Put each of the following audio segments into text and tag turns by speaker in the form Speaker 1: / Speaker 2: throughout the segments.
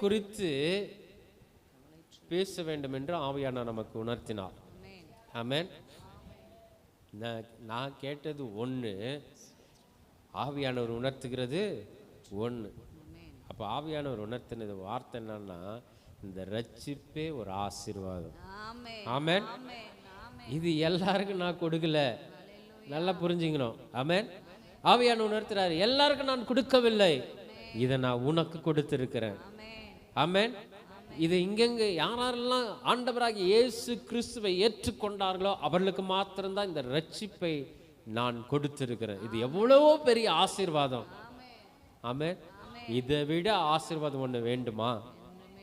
Speaker 1: குறித்து பேச வேண்டும் என்று ஆவியானவர் நமக்கு உணர்த்தினார். ஆமென். நான் கேட்டது ஒன்று, ஆவியானவர் உணர்த்துகிறது ஒன்று. அப்போ ஆவியானவர் உணர்த்தினது வார்த்தை என்னன்னா, இந்த ரட்சிப்பே ஒரு ஆசீர்வாதம். ஆமென். இது எல்லாருக்கும் நான் கொடுக்கல, நல்லா புரிஞ்சுக்கணும். ஆமென். ஆவியானவர் உணர்த்துறாரு, எல்லாருக்கும் நான் கொடுக்கவில்லை, இதை நான் உனக்கு கொடுத்திருக்கிறேன். ஆமென். இது இங்கெங்க யாரெல்லாம் ஆண்டவராகிய இயேசு கிறிஸ்துவை ஏற்றுக்கொண்டார்களோ அவர்களுக்கு மாத்திரம்தான் இந்த ரட்சிப்பை நான் கொடுத்திருக்கிறேன். இது எவ்வளவோ பெரிய ஆசீர்வாதம். ஆமென். இதை விட ஆசீர்வாதம் ஒன்று வேண்டுமா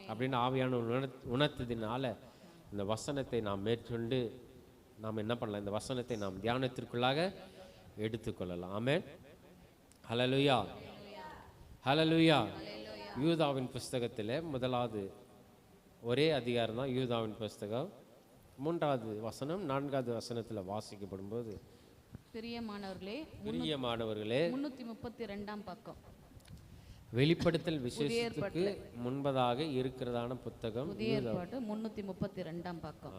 Speaker 1: அப்படின்னு ஆவியான உணர்த்ததினால இந்த வசனத்தை நாம் மேற்கொண்டு நாம் என்ன பண்ணலாம், இந்த வசனத்தை நாம் தியானத்திற்குள்ளாக எடுத்துக்கொள்ளலாம். ஆமென். ஹல்லேலூயா, ஹல்லேலூயா. யூதாவின் புஸ்தகத்தில் முதலாவது ஒரே அதிகாரம் தான் யூதாவின் புஸ்தகம். 3வது வசனம் 4வது வசனத்தில் வாசிக்கப்படும் போது,
Speaker 2: பிரியமானவர்களே
Speaker 1: 332ஆம் பக்கம், வெளிப்படுத்தல் விசேஷத்துக்கு முன்பதாக இருக்கிறதான புத்தகம்,
Speaker 2: புதிய ஏற்பாடு 332ஆம் பக்கம்.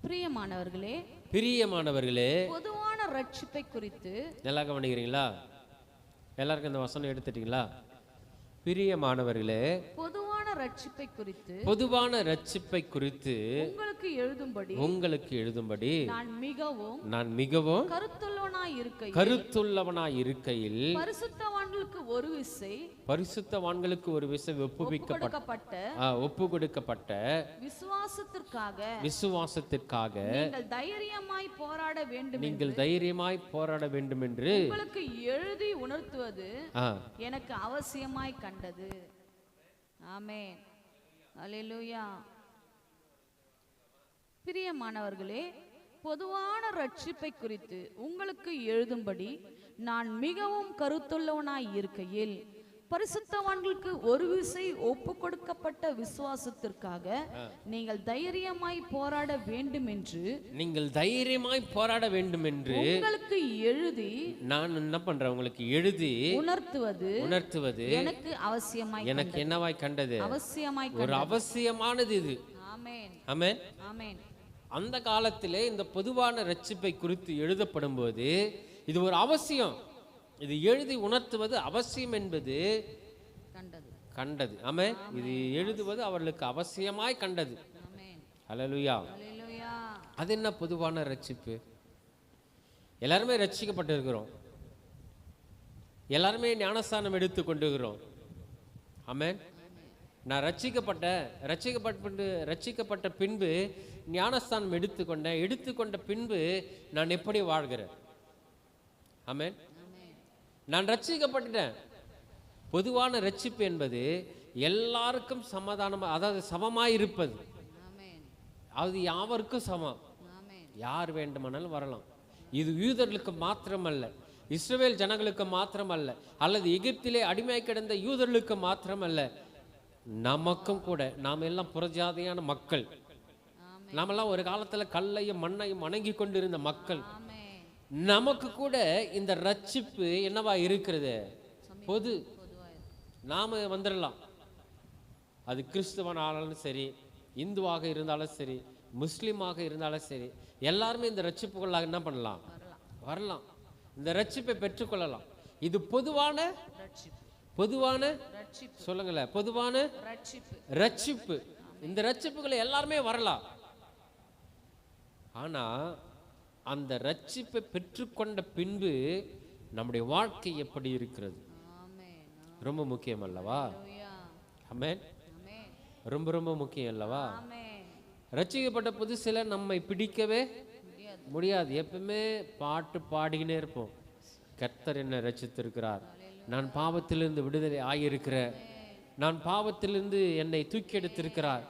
Speaker 2: பிரியமானவர்களே,
Speaker 1: பிரியமானவர்களே,
Speaker 2: பொதுவான ரட்சிப்பை குறித்து
Speaker 1: நல்லா கவனிக்கிறீங்களா? எல்லாருக்கும் இந்த வசனம் எடுத்துட்டீங்களா? பிரியமானவர்களே,
Speaker 2: பொதுவான ரட்சிப்பை குறித்து,
Speaker 1: பொதுவான ரட்சிப்பை குறித்து
Speaker 2: உங்களுக்கு எழுதும்படி நான் மிகவும்
Speaker 1: கருத்துள்ளவனாய் இருக்கையில்
Speaker 2: பரிசுத்தவான்களுக்கு ஒரு விசை
Speaker 1: ஒப்பு கொடுக்கப்பட்ட விசுவாசத்திற்காக நீங்கள் தைரியமாய் போராட வேண்டும் என்று
Speaker 2: உங்களுக்கு எழுதி உணர்த்துவது எனக்கு அவசியமாய் கண்டது. ஆமென். அல்லேலூயா. பிரியமானவர்களே, பொதுவான ரட்சிப்பை குறித்து உங்களுக்கு எழுதும்படி நான் மிகவும் கருத்துள்ளவனாய் இருக்கையில் பரிசுத்தவான்களுக்கு ஒரு விசை ஒப்பு கொடுக்கப்பட்ட விசுவாசத்திற்காக நீங்கள் தைரியமாய் போராட வேண்டும் என்று உங்களுக்கு எழுதி
Speaker 1: நான் என்ன பண்றேன், உங்களுக்கு எழுதி
Speaker 2: உணர்த்துவது எனக்கு அவசியமாய்,
Speaker 1: எனக்கு என்னவாய் கண்டது,
Speaker 2: அவசியமாய்,
Speaker 1: ஒரு அவசியமானது இது.
Speaker 2: ஆமென்,
Speaker 1: ஆமென்,
Speaker 2: ஆமென்.
Speaker 1: அந்த காலத்திலே இந்த பொதுவான ரட்சிப்பை குறித்து எழுதப்படும் போது இது ஒரு அவசியம், இது எழுதி உணர்த்துவது அவசியம் என்பது கண்டது. ஆமென். இது எழுதுவது அவர்களுக்கு அவசியமாய் கண்டது. ஹல்லேலூயா. அது என்ன பொதுவான ரட்சிப்பு? எல்லாருமே ரட்சிக்கப்பட்டு இருக்கிறோம், எல்லாருமே ஞானஸ்தானம் எடுத்து கொண்டிருக்கிறோம். ஆமென். நான் ரட்சிக்கப்பட்ட பின்பு ஞானஸ்தானம் எடுத்துக்கொண்ட பின்பு நான் எப்படி வாழ்கிறேன்? ஆமென். நான் ரட்சிக்கப்பட்டுட்டேன். பொதுவான ரட்சிப்பு என்பது எல்லாருக்கும் சமாதானம், அதாவது சமமாய் இருப்பது. அது யாவருக்கும் சமம், யார் வேண்டுமானாலும் வரலாம். இது யூதர்களுக்கு மாத்திரமல்ல, இஸ்ரவேல் ஜனங்களுக்கு மாத்திரமல்ல, அல்லது எகிப்திலே அடிமையாய் கிடந்த யூதர்களுக்கு மாத்திரமல்ல, நமக்கும் கூட. நாம் எல்லாம் புறஜாதியான மக்கள், நாமெல்லாம் ஒரு காலத்துல கல்லையும் மண்ணையும் வணங்கி கொண்டிருந்த மக்கள். நமக்கு கூட இந்த ரட்சிப்பு என்னவா இருக்கிறது? பொது. நாம வந்துடலாம், அது கிறிஸ்துவனாலும் சரி, இந்துவாக இருந்தாலும் சரி, முஸ்லீமாக இருந்தாலும் சரி, எல்லாருமே இந்த ரட்சிப்புக்குள்ளாக என்ன பண்ணலாம், வரலாம், இந்த ரட்சிப்பை பெற்றுக்கொள்ளலாம். இது பொதுவான சொல்லுங்களேன், பொதுவான ரட்சிப்பு. இந்த ரட்சிப்புகளை எல்லாருமே வரலாம். ஆனா அந்த ரட்சிப்பை பெற்றுக்கொண்ட பின்பு நம்முடைய வாழ்க்கை எப்படி இருக்கிறது ரொம்ப முக்கியம் அல்லவா? ஆமென். ரொம்ப ரொம்ப முக்கியம் அல்லவா? ரட்சிக்கப்பட்ட புதுசில நம்மை பிடிக்கவே முடியாது. எப்பவுமே பாட்டு பாடிக்கினே இருப்போம். கர்த்தர் என்னை ரட்சித்திருக்கிறார், நான் பாவத்திலிருந்து விடுதலை ஆகியிருக்கிறேன், நான் பாவத்திலிருந்து என்னை தூக்கி எடுத்திருக்கிறார்.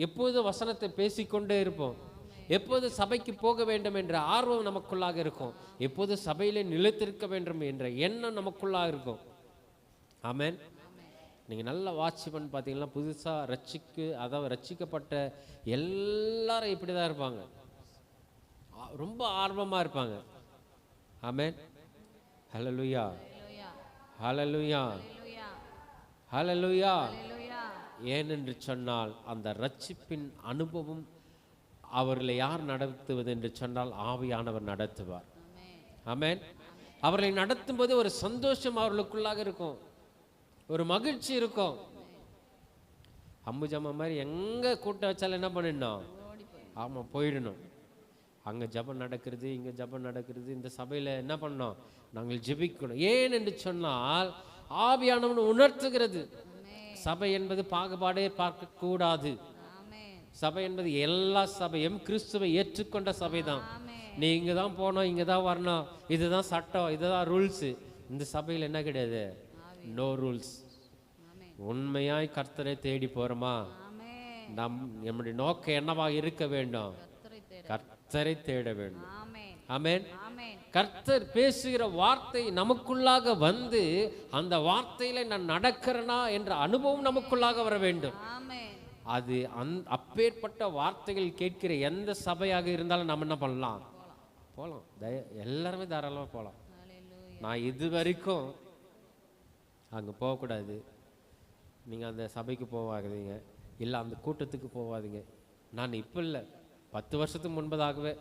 Speaker 1: எப்போது வசனத்தை பேசிக்கொண்டே இருப்போம். எப்போது சபைக்கு போக வேண்டும் என்ற ஆர்வம் நமக்குள்ளாக இருக்கும். எப்போது சபையிலே நிலைத்திருக்க வேண்டும் என்ற எண்ணம் நமக்குள்ளாக இருக்கும். ஆமென். நீங்கள் நல்ல வாட்ச்மேன் பார்த்தீங்கன்னா, புதுசாக ரட்சிக்கப்பட்ட எல்லாரும் இப்படி தான் இருப்பாங்க, ரொம்ப ஆர்வமாக இருப்பாங்க. ஆமென். ஹல்லேலூயா, ஹல்லேலூயா, ஹல்லேலூயா. ஏனென்று சொன்னால் அந்த ரட்சிப்பின் அனுபவம் அவர்களை யார் நடத்துவது என்று சொன்னால் ஆவியானவர் நடத்துவார். ஆமென். அவர்களை நடத்தும் போது ஒரு சந்தோஷம் அவர்களுக்குள்ளாக இருக்கும், ஒரு மகிழ்ச்சி இருக்கும். அம்புஜம்மா மாதிரி எங்க கூட்டம் வச்சாலும் என்ன பண்ணிடணும்? ஆமா, போயிடணும். அங்க ஜபம் நடக்கிறது, இங்க ஜபம் நடக்கிறது, இந்த சபையில என்ன பண்ணோம்? நாங்கள் ஜெபிக்கணும். ஏன் என்று சொன்னால் ஆவியானவன் உணர்த்துகிறது. சபை என்பது பாகுபாடே பார்க்க கூடாது. சபை என்பது எல்லா சபையும் கிறிஸ்துவை ஏற்றுக்கொண்ட சபை தான். நீ இங்க தான் போனோம், இங்க தான் வரணும், இதுதான் சட்டம், இதுதான் ரூல்ஸ். இந்த சபையில் என்ன கிடையாது? No rules. உண்மையாய் கர்த்தரை தேடி போறோமா? நம்முடைய நோக்கம் என்னவாக இருக்க வேண்டும்? கர்த்தரை தேட வேண்டும். ஆமென். கர்த்தர் பேசுகிற வார்த்தை நமக்குள்ளாக வந்து அந்த வார்த்தையில நான் நடக்கிறேனா என்ற அனுபவம் நமக்குள்ளாக வர வேண்டும். அது அப்பேற்பட்ட வார்த்தைகள் கேட்கிற எந்த சபையாக இருந்தாலும் நம்ம என்ன பண்ணலாம்? போகலாம். எல்லாருமே தாராளமாக போகலாம். நான் இது வரைக்கும் அங்கே போகக்கூடாது, நீங்கள் அந்த சபைக்கு போவாதீங்க, இல்லை அந்த கூட்டத்துக்கு போவாதீங்க. நான் இப்போ இல்லை, 10 வருஷத்துக்கு முன்பதாகவே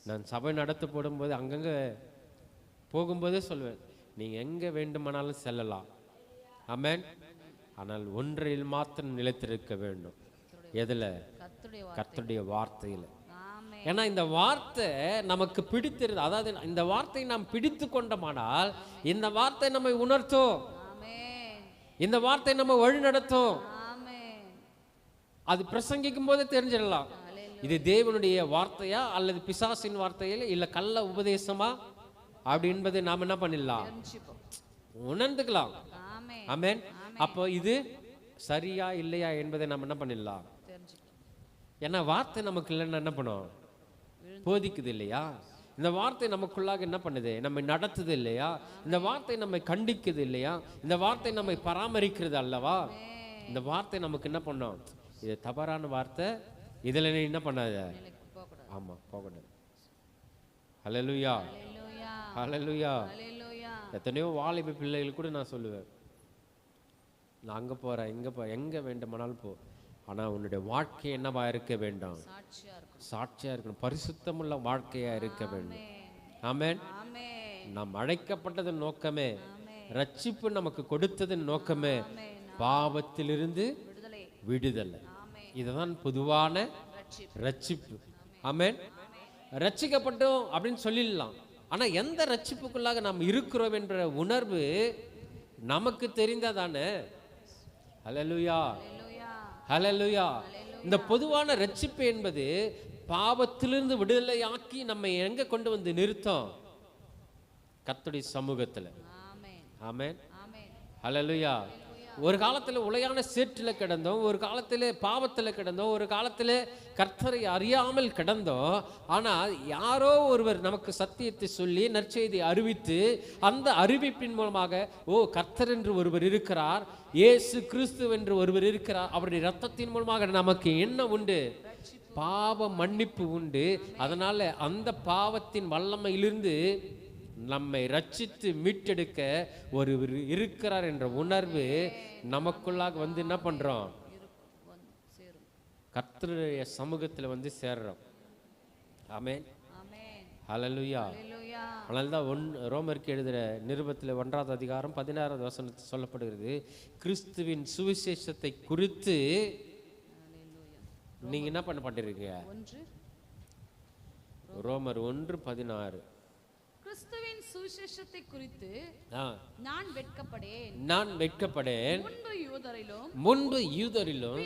Speaker 1: நான் சபை நடத்தப்படும் போது அங்கங்கே போகும்போதே சொல்வேன், நீங்கள் எங்கே வேண்டுமானாலும் செல்லலாம். ஆமென். ஆனால் ஒன்றில் மாத்திரம் நிலைத்திருக்க வேண்டும். எதுல? கர்த்தருடைய வார்த்தையில். ஏன்னா இந்த வார்த்தை நமக்கு பிடித்திருது. அதாவது இந்த வார்த்தையை நாம் பிடித்து கொண்டோமானால் இந்த வார்த்தை நம்மை உணர்த்தும், இந்த வார்த்தை நம்ம வழி நடத்தும். அது பிரசங்கிக்கும் போதே தெரிஞ்சிடலாம் இது தேவனுடைய வார்த்தையா அல்லது பிசாசின் வார்த்தையில இல்ல கள்ள உபதேசமா அப்படி என்பதை நாம் என்ன பண்ணிடலாம்? உணர்ந்துக்கலாம். ஆமென். அப்போ இது சரியா இல்லையா என்பதை நம்ம என்ன பண்ணிடலாம்? ஏன்னா வார்த்தை நமக்கு இல்லைன்னா என்ன பண்ணும்? போதிக்குது இல்லையா? இந்த வார்த்தை நமக்குள்ளாக என்ன பண்ணுது? நம்மை நடத்துது இல்லையா? இந்த வார்த்தை நம்மை கண்டிக்குது இல்லையா? இந்த வார்த்தை நம்மை பராமரிக்கிறது அல்லவா? இந்த வார்த்தை நமக்கு என்ன பண்ணும்? இது தவறான வார்த்தை, இதுல நீ என்ன பண்ணாத. ஆமா, போகக்கூடாது. ஹல்லேலூயா, ஹல்லேலூயா. எத்தனையோ வாலிப பிள்ளைகள் கூட நான் சொல்லுவேன், நான் அங்கே போகிறேன், இங்கே போகிறேன், எங்கே வேண்டுமானாலும் போ, ஆனால் உன்னுடைய வாழ்க்கை என்னவா இருக்க வேண்டும்? சாட்சியாக இருக்கணும், பரிசுத்தமுள்ள வாழ்க்கையாக இருக்க வேண்டும். ஆமென். நாம் அழைக்கப்பட்டதன் நோக்கமே, ரட்சிப்பு நமக்கு கொடுத்ததன் நோக்கமே பாவத்திலிருந்து விடுதலை. இதுதான் பொதுவான ரட்சிப்பு. ஆமென். ரட்சிக்கப்பட்டோம் அப்படின்னு சொல்லிடலாம், ஆனால் எந்த ரட்சிப்புக்குள்ளாக நாம் இருக்கிறோம் என்ற உணர்வு நமக்கு தெரிந்ததானே. ஹல்லேலூயா, ஹல்லேலூயா. இந்த பொதுவான ரட்சிப்பு என்பது பாவத்திலிருந்து விடுதலையாக்கி நம்மை எங்க கொண்டு வந்து நிறுத்தும்? கர்த்தருடைய சமூகத்தில். ஆமென், ஹல்லேலூயா. ஒரு காலத்தில் உளையான சேற்றில் கிடந்தோம், ஒரு காலத்தில் பாவத்தில் கிடந்தோம், ஒரு காலத்தில் கர்த்தரை அறியாமல் கிடந்தோம். ஆனால் யாரோ ஒருவர் நமக்கு சத்தியத்தை சொல்லி நற்செய்தி அறிவித்து அந்த அறிவிப்பின் மூலமாக ஓ கர்த்தர் என்று ஒருவர் இருக்கிறார், இயேசு கிறிஸ்து என்று ஒருவர் இருக்கிறார், அவருடைய இரத்தத்தின் மூலமாக நமக்கு என்ன உண்டு? பாவ மன்னிப்பு உண்டு. அதனால அந்த பாவத்தின் வல்லமையிலிருந்து நம்மை ரட்சித்து மீட்டெடுக்க ஒருவர் இருக்கிறார் என்ற உணர்வு நமக்குள்ளாக வந்து என்ன பண்றோம்? கர்த்தருடைய சமூகத்தில் வந்து சேர்றோம். ஆமென், ஹல்லேலூயா. அதனால்தான் ரோமருக்கு எழுதுகிற நிருபத்தில் 1ஆவது அதிகாரம் 16வது வசனத்தில் சொல்லப்படுகிறது, கிறிஸ்துவின் சுவிசேஷத்தை குறித்து நீங்க என்ன பண்ண மாட்டீங்க? ரோமர் 1:16.
Speaker 2: கிறிஸ்துவின் சுவிசேஷத்தை குறித்து நான் வெட்கப்படேன்,
Speaker 1: முன்பு யூதரிலும்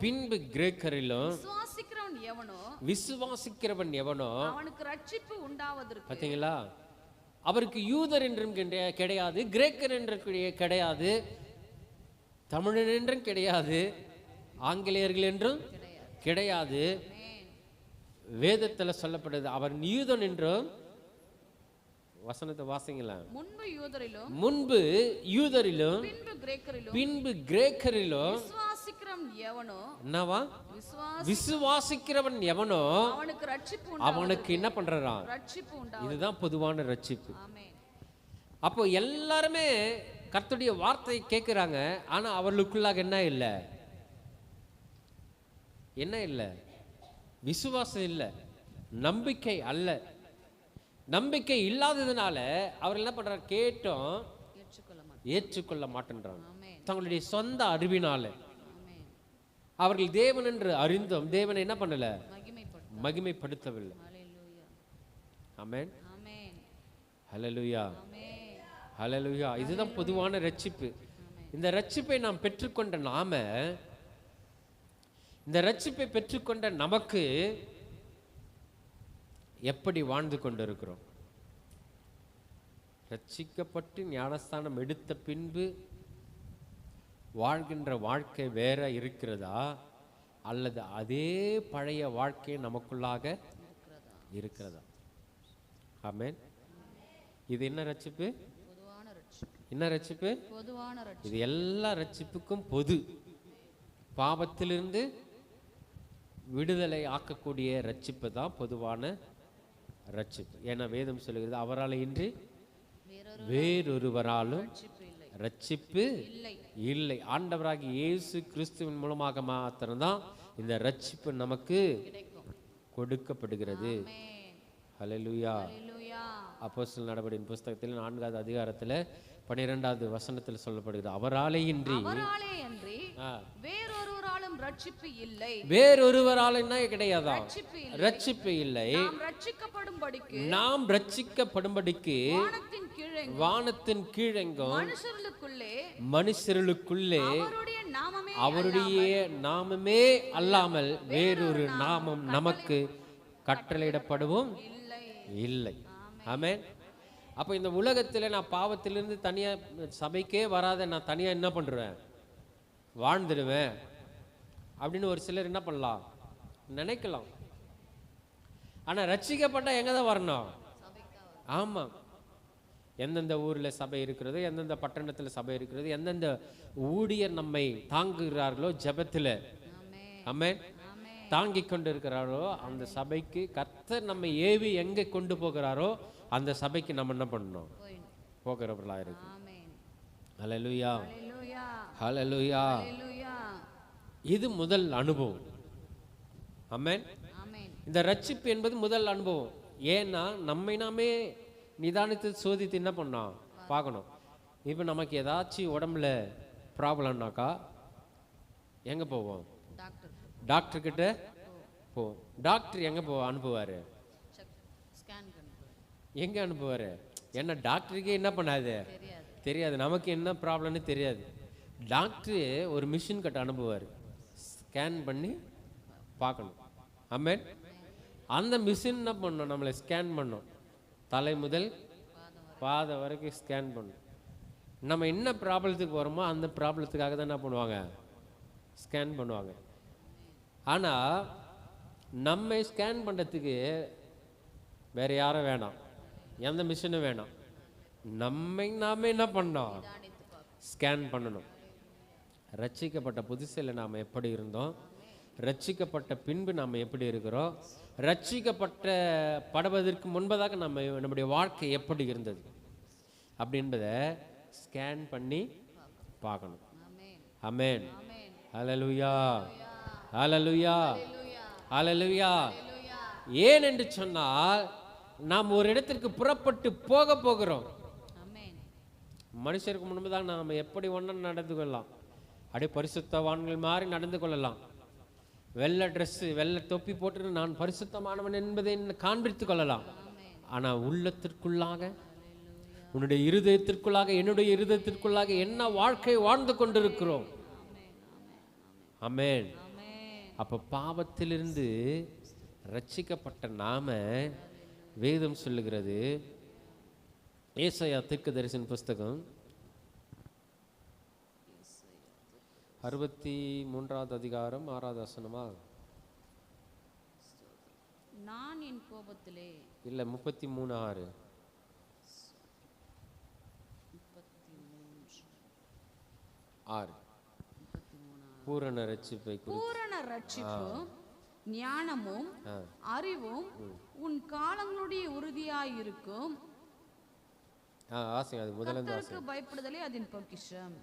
Speaker 1: பின்பு கிரேக்கரிலும் விசுவாசிக்கிறவன் எவனோ
Speaker 2: அவனுக்கு ரட்சிப்பு உண்டாவதற்கு.
Speaker 1: பாத்தீங்களா? அவருக்கு யூதர் என்றும் கிடையாது, கிரேக்கர் என்றும் கிடையாது, தமிழன் என்றும் கிடையாது, ஆங்கிலேயர்கள் என்றும் கிடையாது. வேதத்தில் சொல்லப்படுது அவர் யூதன் என்றும். வசனத்தை வாசிங்களா? முன்பு யூதரிலும் பின்பு கிரேக்கரிலும் விசுவாசிக்கிறவன் எவனோ அவனுக்கு என்ன பண்றான்? இதுதான் பொதுவான ரட்சிப்பு. அப்போ எல்லாருமே கர்த்தருடைய வார்த்தையை கேட்குறாங்க, ஆனா அவர்களுக்குள்ளாக என்ன இல்லை? என்ன இல்லை? விசுவாசம் இல்லை, நம்பிக்கை அல்ல. நம்பிக்கை இல்லாததுனால அவர் என்ன பண்றாரு? கேட்டோம் ஏற்றுக்கொள்ள மாட்டேன்றாங்க. தங்களுடைய சொந்த அறிவினால அவர்கள் தேவன் என்று அறிந்தும் தேவனை என்ன பண்ணல? மகிமைப்படுத்தவில்லை. ஆமென், ஹல்லேலூயா, ஹல்லேலூயா. இதுதான் பொதுவான ரட்சிப்பு. இந்த ரட்சிப்பை நாம் பெற்றுக்கொண்ட நாம, இந்த ரட்சிப்பை பெற்றுக்கொண்ட நமக்கு எப்படி வாழ்ந்து கொண்டிருக்கிறோம்? ரட்சிக்கப்பட்டு ஞானஸ்தானம் எடுத்த பின்பு வாழ்கின்ற வாழ்க்கை வேற இருக்கிறதா, அல்லது அதே பழைய வாழ்க்கை நமக்குள்ளாக இருக்கிறதா? ஆமென். இது என்ன ரட்சிப்பு? என்ன ரட்சிப்பு? இது எல்லா ரட்சிப்புக்கும் பொது. பாவத்திலிருந்து விடுதலை ஆக்கக்கூடிய ரட்சிப்பு தான் பொதுவான ரட்சிப்பு. ஏன்னா வேதம் சொல்லுகிறது, அவரால் இன்றி வேறொருவராலும் ரட்சிப்பு இல்லை. ஆண்டவராகிய இயேசு கிறிஸ்துவின் மூலமாக மாத்திரம்தான் இந்த ரட்சிப்பு நமக்கு கொடுக்கப்படுகிறது. ஹல்லேலூயா. அப்போஸ்தலர் நடபடியின் புஸ்தகத்தில் 4வது அதிகாரத்தில் 12வது வசனத்தில் சொல்லப்படுகிறது, அவராலே இன்றி
Speaker 2: வேறொருவராலும் ரட்சிப்பு இல்லை.
Speaker 1: வேறொருவராலும் கிடையாதா? ரட்சிப்பு இல்லை. நாம் ரட்சிக்கப்படும்படிக்கு வானத்தின் கீழெங்கும் மனுஷர்களுக்குள்ளே அவருடைய நாமமே அல்லாமல் வேறொரு நாமம் நமக்கு கட்டளையிடப்படவும் இல்லை. ஆமென். அப்போ இந்த உலகத்தில் நான் பாவத்திலிருந்து தனியாக சபைக்கே வராத நான் தனியாக என்ன பண்ணுறேன்? வாழ்ந்துடுவேன் அப்படின்னு ஒரு சிலர் என்ன பண்ணலாம்? நினைக்கலாம். ஆனால் ரட்சிக்கப்பட்ட எங்கே தான் வரணும்? ஆமாம். எந்தெந்த ஊரில் சபை இருக்கிறதோ, எந்தெந்த பட்டணத்தில் சபை இருக்கிறது, எந்தெந்த ஊழியர் நம்மை தாங்குகிறார்களோ ஜெபத்தில், ஆமென், தாங்கி கொண்டு இருக்கிறாரோ அந்த சபைக்கு கர்த்தர் நம்மை ஏவி எங்கே கொண்டு போகிறாரோ அந்த சபைக்கு நம்ம என்ன பண்ணணும்? போகிறவர்களாக இருக்கு. ஹல்லேலூயா, ஹல்லேலூயா. இது முதல் அனுபவம். ஆமென். இந்த ரட்சிப்பு என்பது முதல் அனுபவம். ஏன்னா நம்மை நாமே நிதானித்து சோதித்து என்ன பண்ணோம்? பார்க்கணும். இப்போ நமக்கு ஏதாச்சும் உடம்புல ப்ராப்ளம்னாக்கா எங்கே போவோம்? டாக்டர் கிட்ட போவோம். டாக்டர் எங்கே அனுப்புவார்? எங்கே அனுப்புவார்? ஏன்னா டாக்டருக்கே என்ன பண்ணாது? தெரியாது. நமக்கு என்ன ப்ராப்ளம்னு தெரியாது. டாக்டரு ஒரு மிஷின் கிட்ட அனுப்புவார், ஸ்கேன் பண்ணி பார்க்கணும். ஆமென். அந்த மிஷின் என்ன பண்ணணும்? நம்மளை ஸ்கேன் பண்ணணும். தலை முதல் பாதம் வரைக்கும் ஸ்கேன் பண்ணணும். நம்ம என்ன ப்ராப்ளத்துக்கு வரோமோ அந்த ப்ராப்ளத்துக்காக தான் என்ன பண்ணுவாங்க? ஸ்கேன் பண்ணுவாங்க. ஆனால் நம்மை ஸ்கேன் பண்ணுறதுக்கு வேறு யாரும் வேணாம், எந்த மிஷினும் வேணாம். நம்மை நாம என்ன பண்ணோம்? ஸ்கேன் பண்ணணும். ரட்சிக்கப்பட்ட புதுசில் நாம் எப்படி இருந்தோம், ரட்சிக்கப்பட்ட பின்பு நாம் எப்படி இருக்கிறோம், படுவதற்கு முன்பதாக நம்முடைய வாழ்க்கை எப்படி இருந்தது அப்படின்றத ஸ்கேன் பண்ணி பார்க்கணும். ஆமென். ஹல்லேலூயா, ஹல்லேலூயா, ஹல்லேலூயா. ஏன் என்று சொன்னால் நாம் ஒரு இடத்திற்கு புறப்பட்டு போகிறோம். மனுஷருக்கு முன்பதாக நாம் எப்படி ஒன்றா நடந்து கொள்ளலாம், அப்படியே பரிசுத்தவான்கள் மாதிரி நடந்து கொள்ளலாம். வெள்ளை ட்ரெஸ்ஸு, வெள்ளை தொப்பி போட்டு நான் பரிசுத்தமானவன் என்பதை காண்பித்துக் கொள்ளலாம். ஆனால் உள்ளத்திற்குள்ளாக, உன்னுடைய இருதயத்திற்குள்ளாக, என்னுடைய இருதயத்திற்குள்ளாக என்ன வாழ்க்கை வாழ்ந்து கொண்டிருக்கிறோம்? ஆமென். அப்போ பாவத்திலிருந்து ரட்சிக்கப்பட்ட நாம, வேதம் சொல்லுகிறது, ஏசாயா தீர்க்கதரிசன புஸ்தகம் 63வது அதிகாரம் 6வது வசனமா?
Speaker 2: நான் என் கோபத்திலே
Speaker 1: இல்ல 33:6. பூரண ரட்சிப்பும் ஞானமும் அறிவும் உன் காலங்களுடைய உறுதியாயிருக்கும். வாசிங்க, அது முதல்ல இருந்து வாசிங்க.
Speaker 2: கர்த்தருக்கு பயப்படுதலே அதன் பொக்கிஷம்.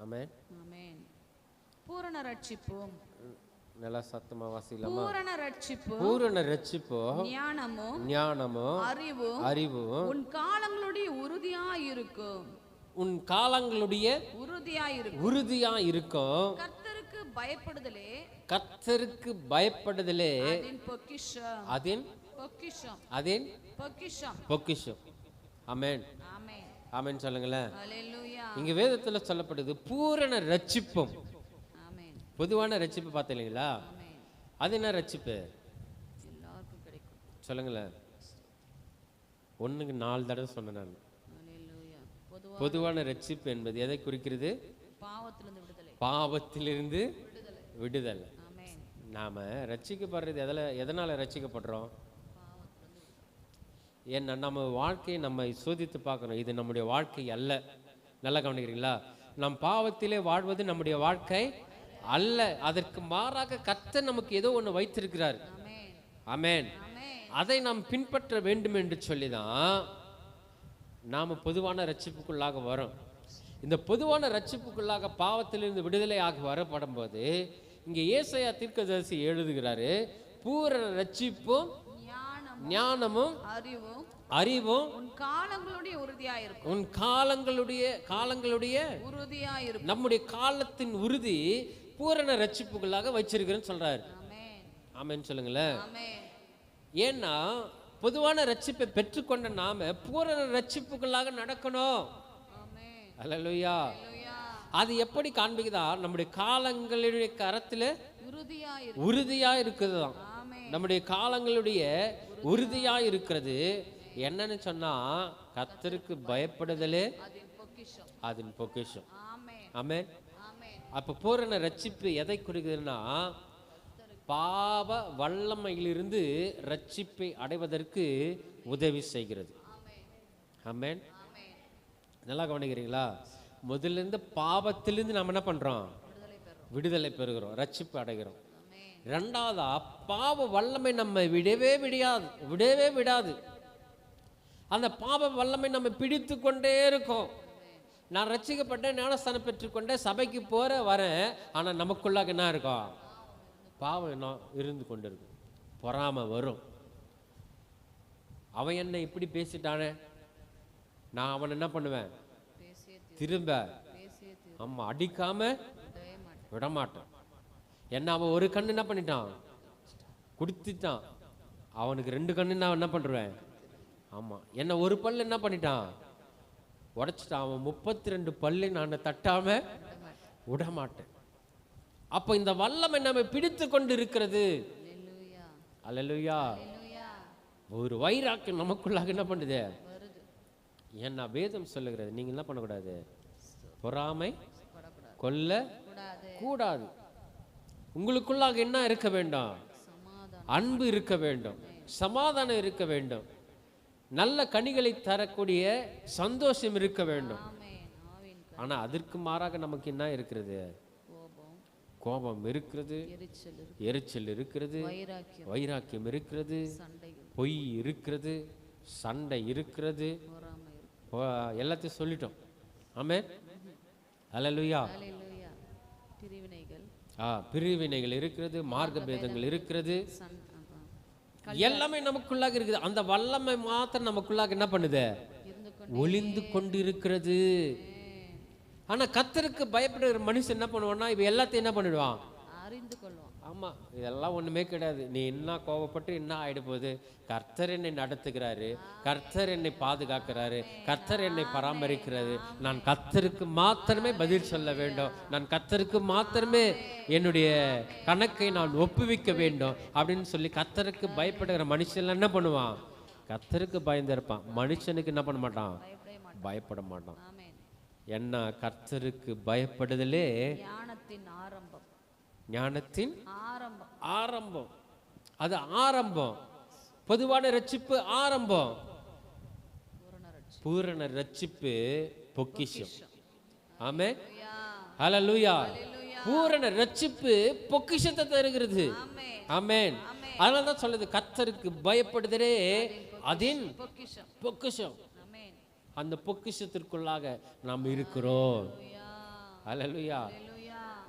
Speaker 1: ஆமென்.
Speaker 2: ஆமென். பூரண ரட்சிப்பும்.
Speaker 1: நல்லா சத்தமா வாசிக்கலாமா?
Speaker 2: பூரண ரட்சிப்பும்
Speaker 1: பூரண ரட்சிப்போ
Speaker 2: ஞானமும்
Speaker 1: ஞானமும்
Speaker 2: அறிவும் உன் காலங்களுடைய உறுதியாயிருக்கும்.
Speaker 1: உன் காலங்களுடைய
Speaker 2: உறுதியாயிருக்கும். கர்த்தருக்கு பயப்படுதலே
Speaker 1: கர்த்தருக்கு பயப்படுதலே
Speaker 2: அதன் பொக்கிஷம்.
Speaker 1: அதன்
Speaker 2: பொக்கிஷம்.
Speaker 1: அதன்
Speaker 2: பொக்கிஷம்.
Speaker 1: பொக்கிஷம். ஆமென்.
Speaker 2: ஆமென்.
Speaker 1: ஆமென் சொல்லுங்களேன்.
Speaker 2: ஹல்லேலூயா.
Speaker 1: இங்க வேதத்துல சொல்லப்படுது பூரண ரட்சிப்பும்.
Speaker 2: ஆமென்.
Speaker 1: பொதுவான ரட்சிப்பு பார்த்தீங்களா?
Speaker 2: ஆமென்.
Speaker 1: அது என்ன ரட்சிப்பு?
Speaker 2: எல்லாருக்கும் கிடைக்கும்.
Speaker 1: சொல்லுங்களேன். 1க்கு 4 தடவை சொன்னேன் நான்.
Speaker 2: ஹல்லேலூயா.
Speaker 1: பொதுவான ரட்சிப்பு என்பது எதை குறிக்கிறது?
Speaker 2: பாவத்திலிருந்து விடுதலை.
Speaker 1: பாவத்திலிருந்து விடுதலை.
Speaker 2: ஆமென்.
Speaker 1: நாம ரட்சிக்கப்படுறது எதனால ரட்சிக்கப்படுறோம்? ஏன்னா நம்ம வாழ்க்கையை நம்ம சோதித்து பார்க்கணும். இது நம்முடைய வாழ்க்கை அல்ல. நல்லா கவனிக்கிறீங்களா? நம் பாவத்திலே வாழ்வது நம்முடைய வாழ்க்கை அல்ல. அதற்கு மாறாக கர்த்தர் நமக்கு ஏதோ ஒன்று வைத்திருக்கிறார்.
Speaker 2: ஆமென்.
Speaker 1: ஆமென்.
Speaker 2: ஆமென்.
Speaker 1: அதை நாம் பின்பற்ற வேண்டும் என்று சொல்லிதான் நாம் பொதுவான ரட்சிப்புக்குள்ளாக வரோம். இந்த பொதுவான ரட்சிப்புக்குள்ளாக பாவத்திலிருந்து விடுதலை ஆகி வரப்படும் போது இங்கே ஏசாயா தீர்க்கதரிசி எழுதுகிறாரு, பூரண ரட்சிப்பும் ஞானமும் அறிவும்
Speaker 2: உன் காலங்களுடைய உறுதியாயிருக்கும்.
Speaker 1: உன் காலங்களுடைய
Speaker 2: உறுதியாயிருக்கும்.
Speaker 1: நம்முடைய காலத்தின் உறுதி பூரண ரட்சிப்புகளாக வச்சிருக்கிறேன்னு சொல்றாரு.
Speaker 2: ஆமென்.
Speaker 1: ஆமென் சொல்லுங்களேன்.
Speaker 2: ஆமென்.
Speaker 1: ஏன்னா பொதுவான ரட்சிப்பை பெற்றுக்கொண்ட நாம பூரண ரட்சிப்புகளாக நடக்கணும்.
Speaker 2: ஆமென்.
Speaker 1: அல்லேலூயா.
Speaker 2: ஹல்லேலூயா.
Speaker 1: அது எப்படி காண்பிக்குதா? நம்முடைய காலங்களுடைய கரத்துல உறுதியா இருக்குதுதான்.
Speaker 2: ஆமென்.
Speaker 1: நம்முடைய காலங்களுடைய உறுதியா இருக்கிறது என்னன்னு சொன்னா கர்த்தருக்கு பயப்படுதலே அதன் பொக்கிஷம்.
Speaker 2: ஆமென்.
Speaker 1: ஆமென்.
Speaker 2: ஆமென்.
Speaker 1: அப்ப பூரண ரட்சிப்பு எதை குறிக்குதுன்னா பாவ வல்லமையிலிருந்து ரட்சிப்பை அடைவதற்கு உதவி செய்கிறது. ஆமென். நல்லா கவனிக்கிறீங்களா? முதல்ல இருந்து பாவத்திலிருந்து நம்ம என்ன பண்றோம்? விடுதலை பெறுகிறோம், ரட்சிப்பு அடைகிறோம். ரெண்டாவதா பாவ வல்லமை நம்ம விடவே விடாது. அந்த பாவ வல்லமை நம்ம பிடித்து கொண்டே இருக்கும். நான் ரட்சிக்கப்பட்டேன், ஞானஸ்தானம் பெற்றுக்கொண்டேன், சபைக்கு வரேன், ஆனா நமக்குள்ளாக என்ன இருக்கும்? பாவம் என்ன இருந்து கொண்டு இருக்கும். பொறாமை வரும். அவன் என்ன இப்படி பேசிட்டானே, நான் அவன் என்ன பண்ணுவேன்? திரும்ப ஆமா அடிக்காம விடமாட்டேன். என்ன அவன் ஒரு கண்ணு என்ன பண்ணிட்டான்? குடுத்துட்டான். அவனுக்கு 2 கண்ணு நான் என்ன பண்ணுவேன்? ஆமா என்ன ஒரு பல்லு என்ன பண்ணிட்டான்? உடைச்சிட்டான். அவன் 32 பல்லு நான் தட்டாம விடமாட்டேன். அப்ப இந்த வல்லமை நம்ம பிடித்து கொண்டு இருக்கிறது. அல்லேலூயா. ஒரு வைராக்கியம் நமக்குள்ளாக என்ன பண்ணுது? ஏன்னா வேதம் சொல்லுகிறது, நீங்க என்ன பண்ணக்கூடாது? பொறாமை கொல்ல கூடாது. உங்களுக்குள்ளாக என்ன இருக்க வேண்டும்? அன்பு இருக்க வேண்டும், சமாதானம் இருக்க வேண்டும், நல்ல கனிகளை தரக்கூடிய சந்தோஷம் இருக்க வேண்டும். ஆனா அதற்கு மாறாக நமக்கு என்ன இருக்கிறது? கோபம் இருக்கிறது, எரிச்சல் இருக்கிறது, வைராக்கியம் இருக்கிறது, பொய் இருக்கிறது, சண்டை இருக்கிறது, எல்லாத்தையும் சொல்லிட்டோம். ஆமென். அல்லேலூயா. பிரிவினைகள் இருக்கிறது, மார்க்க பேதங்கள் இருக்கிறது, எல்லாமே நமக்குள்ளாக இருக்குது. அந்த வல்லமை மாத்திரம் நமக்குள்ளாக என்ன பண்ணுது? ஒளிந்து கொண்டு இருக்கிறது. ஆனா கர்த்தருக்கு பயப்படுகிற மனுஷன் என்ன பண்ணுவான்னா இவ எல்லாத்தையும் என்ன பண்ணிடுவான்? அறிந்து கொள்வான். ஆமா இதெல்லாம் ஒண்ணுமே கிடையாது. நீ என்ன கோபப்பட்டு என்ன ஆயிட போகுது? கர்த்தர் என்னை நடத்துகிறாரு, கர்த்தர் என்னை பாதுகாக்கிறாரு, கர்த்தர் என்னை பராமரிக்கிறது. நான் கர்த்தருக்கு மாத்திரமே பதில் சொல்ல வேண்டும், நான் கர்த்தருக்கு மாத்திரமே என்னுடைய கணக்கை நான் ஒப்புவிக்க வேண்டும் அப்படின்னு சொல்லி கர்த்தருக்கு பயப்படுகிற மனுஷன் என்ன பண்ணுவான்? கர்த்தருக்கு பயந்திருப்பான். மனுஷனுக்கு என்ன பண்ண மாட்டான்? பயப்பட மாட்டான். என்ன கர்த்தருக்கு பயப்படுதலே ஞானத்தின் ஆரம்பம். அது ஆரம்பம். பொதுவான ரட்சிப்பு ஆரம்பம், பூரண ரட்சிப்பு பொக்கிஷம். ஆமென். ஹல்லேலூயா. பூரண ரட்சிப்பு பொக்கிஷத்தை தருகிறது. ஆமென். அதனால தான் சொல்லுது கர்த்தருக்கு பயப்படுதலே அதன் பொக்கிஷம். அந்த பொக்கிஷத்திற்குள்ளாக நாம் இருக்கிறோம். அல்லேலூயா.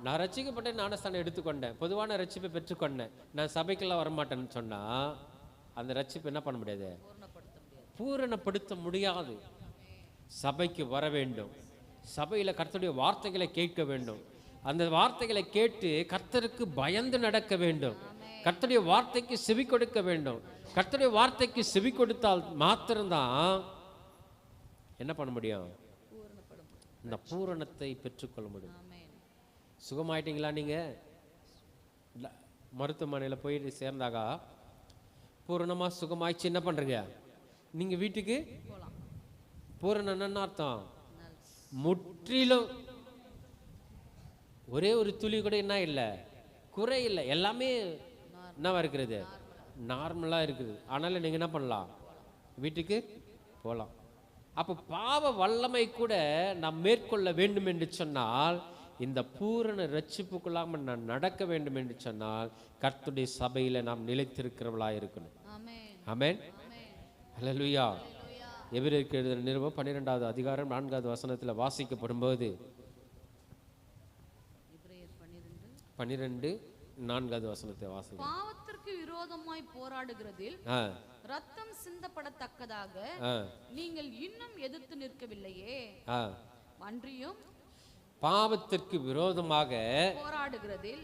Speaker 1: நான் ரட்சிக்கப்பட்ட ஞானஸ்தானம் எடுத்துக்கொண்டேன், பொதுவான ரட்சிப்பை பெற்றுக்கொண்டேன், நான் சபைக்கெல்லாம் வரமாட்டேன்னு சொன்னா அந்த ரட்சிப்பு என்ன பண்ண முடியாது, பூரணப்படுத்த முடியாது. சபைக்கு வர வேண்டும், சபையில் கர்த்தருடைய வார்த்தைகளை கேட்க வேண்டும், அந்த வார்த்தைகளை கேட்டு கர்த்தருக்கு பயந்து நடக்க வேண்டும், கர்த்தருடைய வார்த்தைக்கு செவி கொடுக்க வேண்டும். கர்த்தருடைய வார்த்தைக்கு செவி கொடுத்தால் மாத்திரம்தான் என்ன பண்ண முடியும், இந்த பூரணத்தை பெற்றுக்கொள்ள முடியும். சுகமாயிட்டீங்களா? நீங்கள் மருத்துவமனையில் போயிட்டு சேர்ந்தாக்கா பூரணமாக சுகமாயிடுச்சு என்ன பண்ணுறீங்க, நீங்கள் வீட்டுக்கு பூரணம் என்னன்னு அர்த்தம், முற்றிலும் ஒரே ஒரு துளி கூட என்ன இல்லை, குறை இல்லை, எல்லாமே என்னவா இருக்கிறது, நார்மலாக இருக்குது. ஆனாலும் நீங்கள் என்ன பண்ணலாம், வீட்டுக்கு போகலாம். அப்போ பாவ வல்லமை கூட நாம் மேற்கொள்ள வேண்டும் என்று சொன்னால், இந்த பூரண ரட்சிப்புக்குள்ளாமல் நான் நடக்க வேண்டும் என்று சொன்னால் கர்த்தருடைய சபையில் நாம் நிலைத்திருக்கிறவளாக இருக்கணும். ஆமென். அல்லேலூயா. எபிரேயருக்கு எழுதின நிருபம் 12வது அதிகாரம் 4வது வசனத்தில் வாசிக்கப்படும்போது 12:4 வசனத்தை வாசிக்க,
Speaker 2: பாவத்திற்கு விரோதமாய் போராடுகிறதில் ரத்தம் சிந்தப்படத்தக்கதாக நீங்கள் இன்னும் எதிர்த்து நிற்கவில்லையே, அன்றியும்
Speaker 1: பாவத்திற்கு விரோதமாக போராடுகிறதில்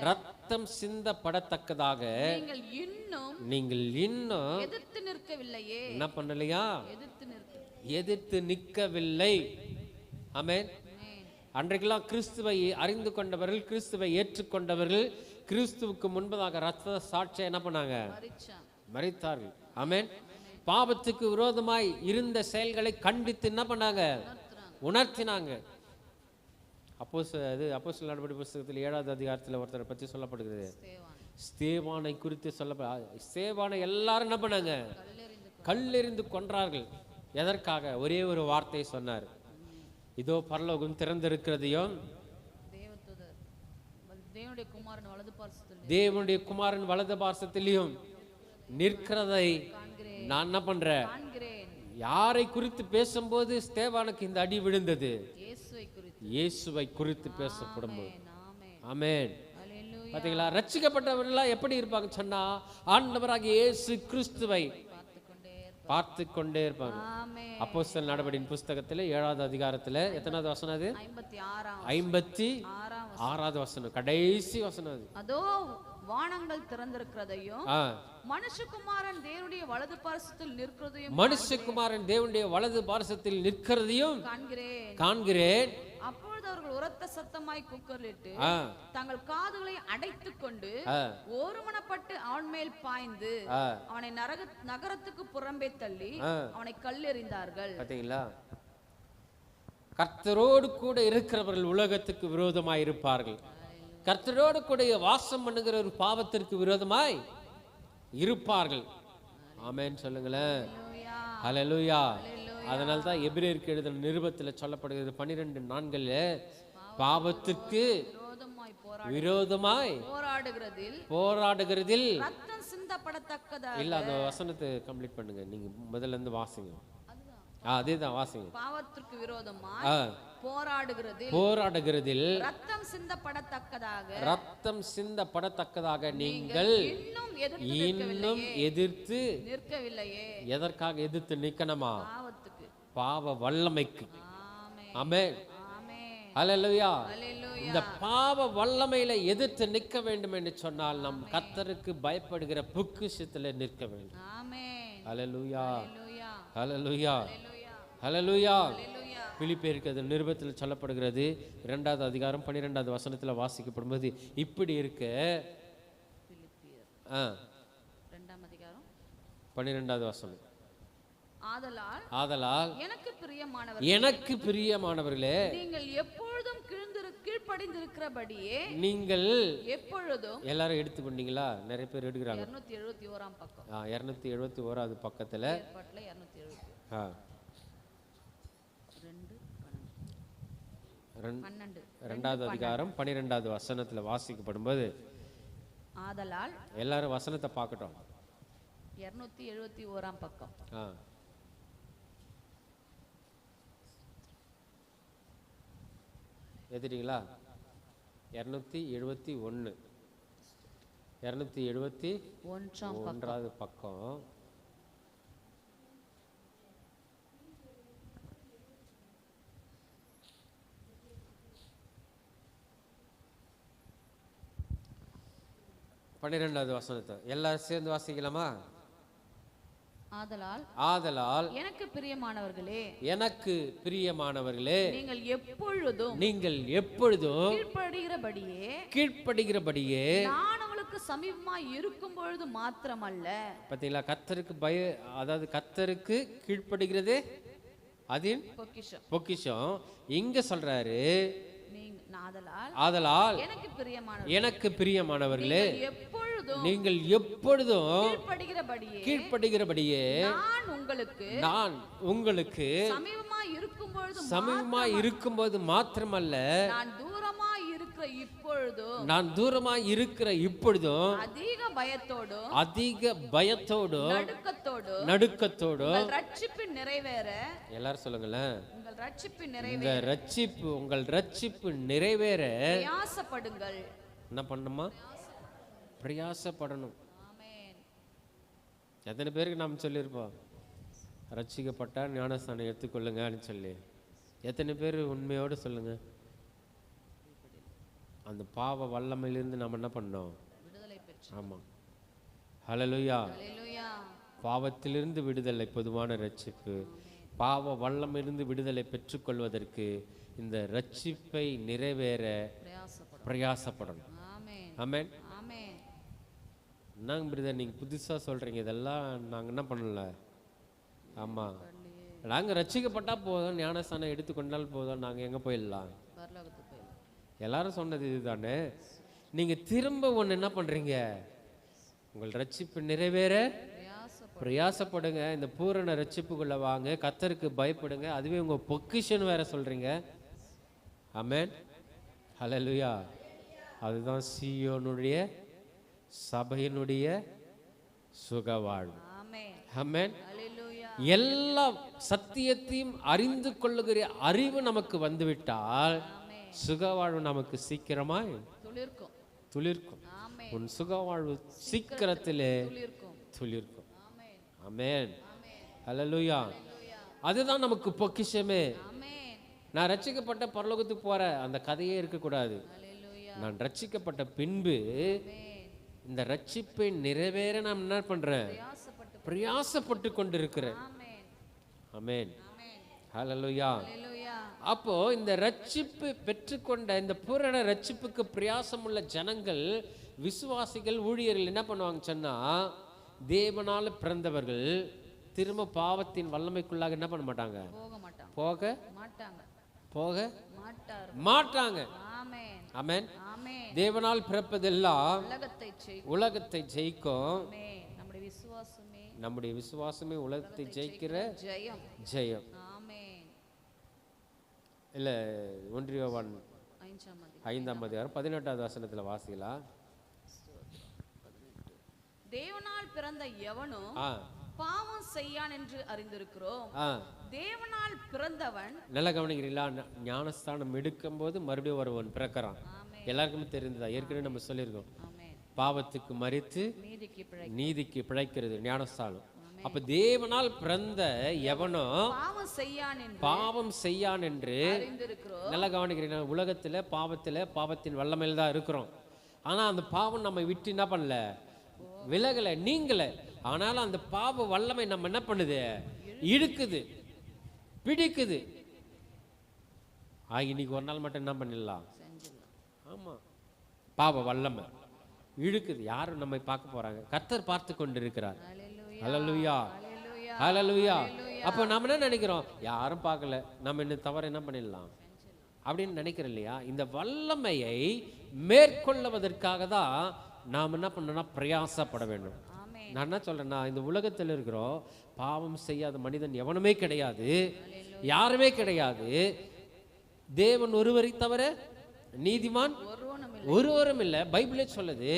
Speaker 2: ரத்தம்
Speaker 1: சிந்தப்படத்தக்கதாக நீங்கள் இன்னும்
Speaker 2: எதிர்த்து நிற்கவில்லையே,
Speaker 1: என்ன பண்ணலையா, எதிர்த்து நிற்கவில்லை. ஆமென். அன்றைக்கெல்லாம் கிறிஸ்துவை அறிந்து கொண்டவர்கள், கிறிஸ்துவை ஏற்றுக்கொண்டவர்கள், கிறிஸ்துவுக்கு முன்பதாக ரத்த சாட்சியை என்ன பண்ணாங்க, மரித்தார்கள். ஆமென். பாவத்துக்கு விரோதமாய் இருந்த செயல்களை கண்டித்து என்ன பண்ணாங்க, உணர்த்தினாங்க. அப்போஸ்தலர் நடபடி புத்தகத்தில் 7வது அதிகாரத்தில் ஒருத்தரை பற்றி சொல்லப்படுகிறது, ஸ்தேவானை குறித்து ஸ்தேவானை எல்லாரும் என்ன பண்ணாங்க, கல்லெறிந்து கொன்றார்கள். எதற்காக? ஒரே ஒரு வார்த்தை சொன்னார், இதோ பரலோகம் திறந்திருக்கிறதையும் தேவனுடைய குமாரன் வலது பார்சத்திலையும் நிற்கிறதை நான் என்ன பண்றேன். யாரை குறித்து பேசும்போது ஸ்தேவானுக்கு இந்த அடி விழுந்தது, இயேசுவை குறித்து பேசப்படும். ஆமென். பாத்தீங்களா, ரட்சிக்கப்பட்டவர்களாம் எப்படி இருப்பாங்க சொன்னா, ஆண்டவராகிய இயேசு கிறிஸ்துவை பார்த்து கொண்டே இருப்பாங்க. அப்போஸ்தலர் நடபடியின் புஸ்தகத்தில் 7வது அதிகாரத்தில் எத்தனாவது வசனம் அது, 56வது வசனம், கடைசி வசனம் அது.
Speaker 2: அதோ வானங்கள் திறந்திருக்கிறதையும் மனுஷகுமாரன் தேவனுடைய வலது பார்சத்தில் நிற்கிறதையும் காண்கிறேன். அப்பொழுது அவர்கள் உரத்த சத்தமாய் கூக்குரலிட்டு தங்கள் காதுகளை அடைத்துக் கொண்டு ஒருமனப்பட்டு அவன் மேல் பாய்ந்து அவனை நகரத்துக்கு புறம்பே தள்ளி அவனை கல்லெறிந்தார்கள்.
Speaker 1: பாத்தீங்களா, கர்த்தரோடு கூட இருக்கிறவர்கள் உலகத்துக்கு விரோதமாய் இருப்பார்கள், கர்த்தரோடு கூட வாசம் பண்ணுகிற ஒரு பாவத்திற்கு விரோதமாய் இருப்பார்கள். ஆமென் சொல்லுங்களேன். ஹல்லேலூயா. அதனால தான் எபிரேயருக்கு எழுதின நிருபத்தில் சொல்லப்படுகிறது 12:4 பாவத்திற்கு விரோதமாய் போராடுகிறதில்
Speaker 2: ரத்தம் சிந்தப்படத்தக்கதாக.
Speaker 1: இல்ல, அந்த வசனத்தை கம்ப்ளீட் பண்ணுங்க, நீங்க முதல்ல இருந்து வாசிங்க. அதேதான் வாசிங்க.
Speaker 2: பாவத்திற்கு விரோதமாய்
Speaker 1: போராடுகிறதில்
Speaker 2: ரத்தம்
Speaker 1: சிந்தப்படத்தக்கதாக நீங்கள் இன்னும் எதிர்த்து
Speaker 2: நிற்கவில்லையே.
Speaker 1: எதற்காக எதிர்த்து நிற்கணுமா? பாவ வல்லமைக்கு. ஆமென். ஹல்லேலூயா. இந்த பாவ வல்லமையில எதிர்த்து நிற்க வேண்டும் என்று சொன்னால் நம் கர்த்தருக்கு பயப்படுகிற பொக்கிஷத்தில் நிற்க வேண்டும். ஹல்லேலூயா. ஹல்லேலூயா. ஹல்லேலூயா. பிலிப்பியருக்கு அது நிருபத்தில் சொல்லப்படுகிறது 2வது அதிகாரம் 12வது வசனத்தில் வாசிக்கப்படும்போது இப்படி இருக்க, 12வது வசனம், ஆதலால் எனக்கு பிரியமானவர்களே
Speaker 2: நீங்கள் எப்பொழுதும் கீழ்ப்படிந்திருக்கிறபடியே
Speaker 1: நீங்கள்
Speaker 2: எப்பொழுதும்.
Speaker 1: எல்லாரும் எடுத்துக்கொண்டீங்களா? நிறைய பேர் எடுக்கிறாங்க.
Speaker 2: 271ஆம் பக்கம்,
Speaker 1: 271வது பக்கத்துல 2வது அதிகாரம் 12வது வசனத்துல வாசிக்கப்படும்போது,
Speaker 2: ஆதலால்
Speaker 1: எல்லாரும் வசனத்தை பார்க்கட்டும்.
Speaker 2: 271 பக்கம்.
Speaker 1: எதிரிங்களா? 271 271 பக்கம். பன்னிரெண்டாவது வசனத்தை எல்லாரும் சேர்ந்து வாசிக்கலாமா?
Speaker 2: ஆதலால் எனக்கு பிரியமானவர்களே
Speaker 1: நீங்கள் எப்பொழுதும்
Speaker 2: கீழ்ப்படுகிறபடியே நான் உங்களுக்கு சமீபமாய் இருக்கும் பொழுது மாத்திரமல்ல.
Speaker 1: பாத்தீங்களா? கர்த்தருக்கு அதாவது கர்த்தருக்கு கீழ்ப்படுகிறதே அதின் பொக்கிஷம். இங்க சொல்றாரு, ஆதலால் எனக்கு பிரியமானவர்களே நீங்கள் எப்பொழுதும் கீழ்ப்படுகிறபடியே நான் உங்களுக்கு சமீபமாய் இருக்கும்போது மாத்திரமல்ல, நான் தூரமாய் இருக்கிற இப்பொழுதும் அதிக பயத்தோடும் நடுக்கத்தோடும் எல்லாரும் சொல்லுங்களேன், உங்கள் ரட்சிப்பு நிறைவேற என்ன பண்ணுமா? பிரயாசப்படணும். எத்தனை பேருக்கு நாம் சொல்லியிருப்போம், ரட்சிக்கப்பட்டா ஞானஸ்தானம் எடுத்துக்கொள்ளுங்கன்னு சொல்லி? எத்தனை பேர் உண்மையோடு சொல்லுங்க? அந்த பாவ வல்லமையிலிருந்து நம்ம என்ன பண்ணோம்? ஆமா, ஹல்லேலூயா. பாவத்திலிருந்து விடுதலை பொதுவான ரட்சிப்பு. பாவ வல்லமிருந்து விடுதலை பெற்றுக்கொள்வதற்கு இந்த ரட்சிப்பை நிறைவேற பிரயாசப்படணும். ஆமென். என்னங்க பிரதர் நீங்க புதுசா சொல்றீங்க, இதெல்லாம் நாங்க என்ன பண்ணல? ஆமா, நாங்க ரட்சிக்கப்பட்டா போதும், ஞானஸ்தானம் எடுத்துக்கொண்டால் போதும், நாங்க எங்க போயிடலாம்? எல்லாரும் சொன்னது இதுதானே. நீங்க திரும்ப ஒண்ணு என்ன பண்றீங்க? உங்கள் ரட்சிப்பு நிறைவேற பிரயாசப்படுங்க. இந்த பூரண ரட்சிப்புக்குள்ள வாங்க, கர்த்தருக்கு பயப்படுங்க. அதுவே உங்க பொக்கிஷன் வேற சொல்றீங்க. ஆமென், ஹல்லேலூயா. அதுதான் சீயோனுடைய சபையினுடைய சுகவாழ்வு. ஆமென். எல்லா சத்தியத்தையும் அறிந்து கொள்ளுகிற அறிவு நமக்கு வந்துவிட்டால் சுகவாழ்வு நமக்கு சீக்கிரமாய் துளிர்க்கும். உன் சுகவாழ்வு சீக்கிரத்திலே துளிர்க்கும். ஆமென், ஹல்லேலூயா. அதுதான் நமக்கு பொக்கிஷமே. நான் ரட்சிக்கப்பட்ட பரலோகத்துக்கு போற அந்த கதையே இருக்கக்கூடாது. நான் ரட்சிக்கப்பட்ட பின்பு இந்த ரட்சிப்பை நிறைவேற நான் என்ன பண்றேன்? பிரயாசப்பட்டு கொண்டிருக்கிறேன். ஆமென், ஹல்லேலூயா. அப்போ இந்த ரட்சிப்பு பெற்றுக்கொண்ட இந்த பூரண ரட்சிப்புக்கு பிரயாசம் உள்ள ஜனங்கள், விசுவாசிகள், ஊழியர்கள் என்ன பண்ணுவாங்க சொன்னா, தேவனால பிறந்தவர்கள் திரும்ப பாவத்தின் வல்லமைக்குள்ளாக என்ன பண்ண மாட்டாங்க? போக மாட்டாங்க. ஆமென். தேவனால் பிறப்பதெல்லாம் உலகத்தை ஜெயிக்கும். நம்முடைய விசுவாசமே உலகத்தை ஜெயிக்கிற ஜெயம். இல்ல, 1 யோவான் 5:18 வசனத்துல வாசிக்கலாம்.
Speaker 2: தேவனால் பிறந்த எவனும் பாவம் செய்யான் என்று அறிந்திருக்கிறோம். தேவனால் பிறந்தவன்,
Speaker 1: நல்லா கவனிக்கிறீங்களா? ஞானஸ்தானம் எடுக்கும் போது மறுபடியும் ஒருவன் பிறக்கிறான். எல்லாருக்குமே தெரிந்ததா? ஏற்கனவே நம்ம சொல்லியிருக்கோம், பாவத்துக்கு மரித்து நீதிக்கு பிழைக்கிறது ஞானஸ்தானம். அப்ப தேவனால் பிறந்த எவனோ பாவம் செய்யான் என்று நல்லா கவனிக்கிறீங்க. உலகத்துல பாவத்தின் வல்லமையில் தான் இருக்கிறோம். ஆனா அந்த பாவம் நம்ம விட்டு என்ன பண்ணல? விலகல, நீங்கள. ஆனாலும் அந்த பாவ வல்லமை நம்ம என்ன பண்ணுது? இழுக்குது, பிடிக்குது. இன்னைக்கு ஒரு நாள் மட்டும் என்ன பண்ணிடலாம்? ஆமா, பாவ வல்லமை இழுக்குது. யாரும் நம்மை பார்க்க போறாங்க? கர்த்தர் பார்த்து கொண்டிருக்கிறார். ஹல்லேலூயா, ஹல்லேலூயா. அப்ப நம்ம என்ன நினைக்கிறோம்? யாரும் பார்க்கல, நம்ம என்ன தவறு என்ன பண்ணிடலாம் அப்படின்னு நினைக்கிறோம் இல்லையா? இந்த வல்லமையை மேற்கொள்வதற்காக தான் நாம் என்ன பண்ணணும்னா பிரயாசப்பட வேண்டும். நான் என்ன சொல்றேன்னா, இந்த உலகத்தில் இருக்கிறோம், பாவம் செய்யாத மனிதன் எவனுமே கிடையாது, யாருமே கிடையாது. தேவன் ஒருவரை தவிர நீதிமான்
Speaker 2: ஒருவனும் இல்லை.
Speaker 1: ஒருவரும் இல்லை. பைபிளே சொல்லுது,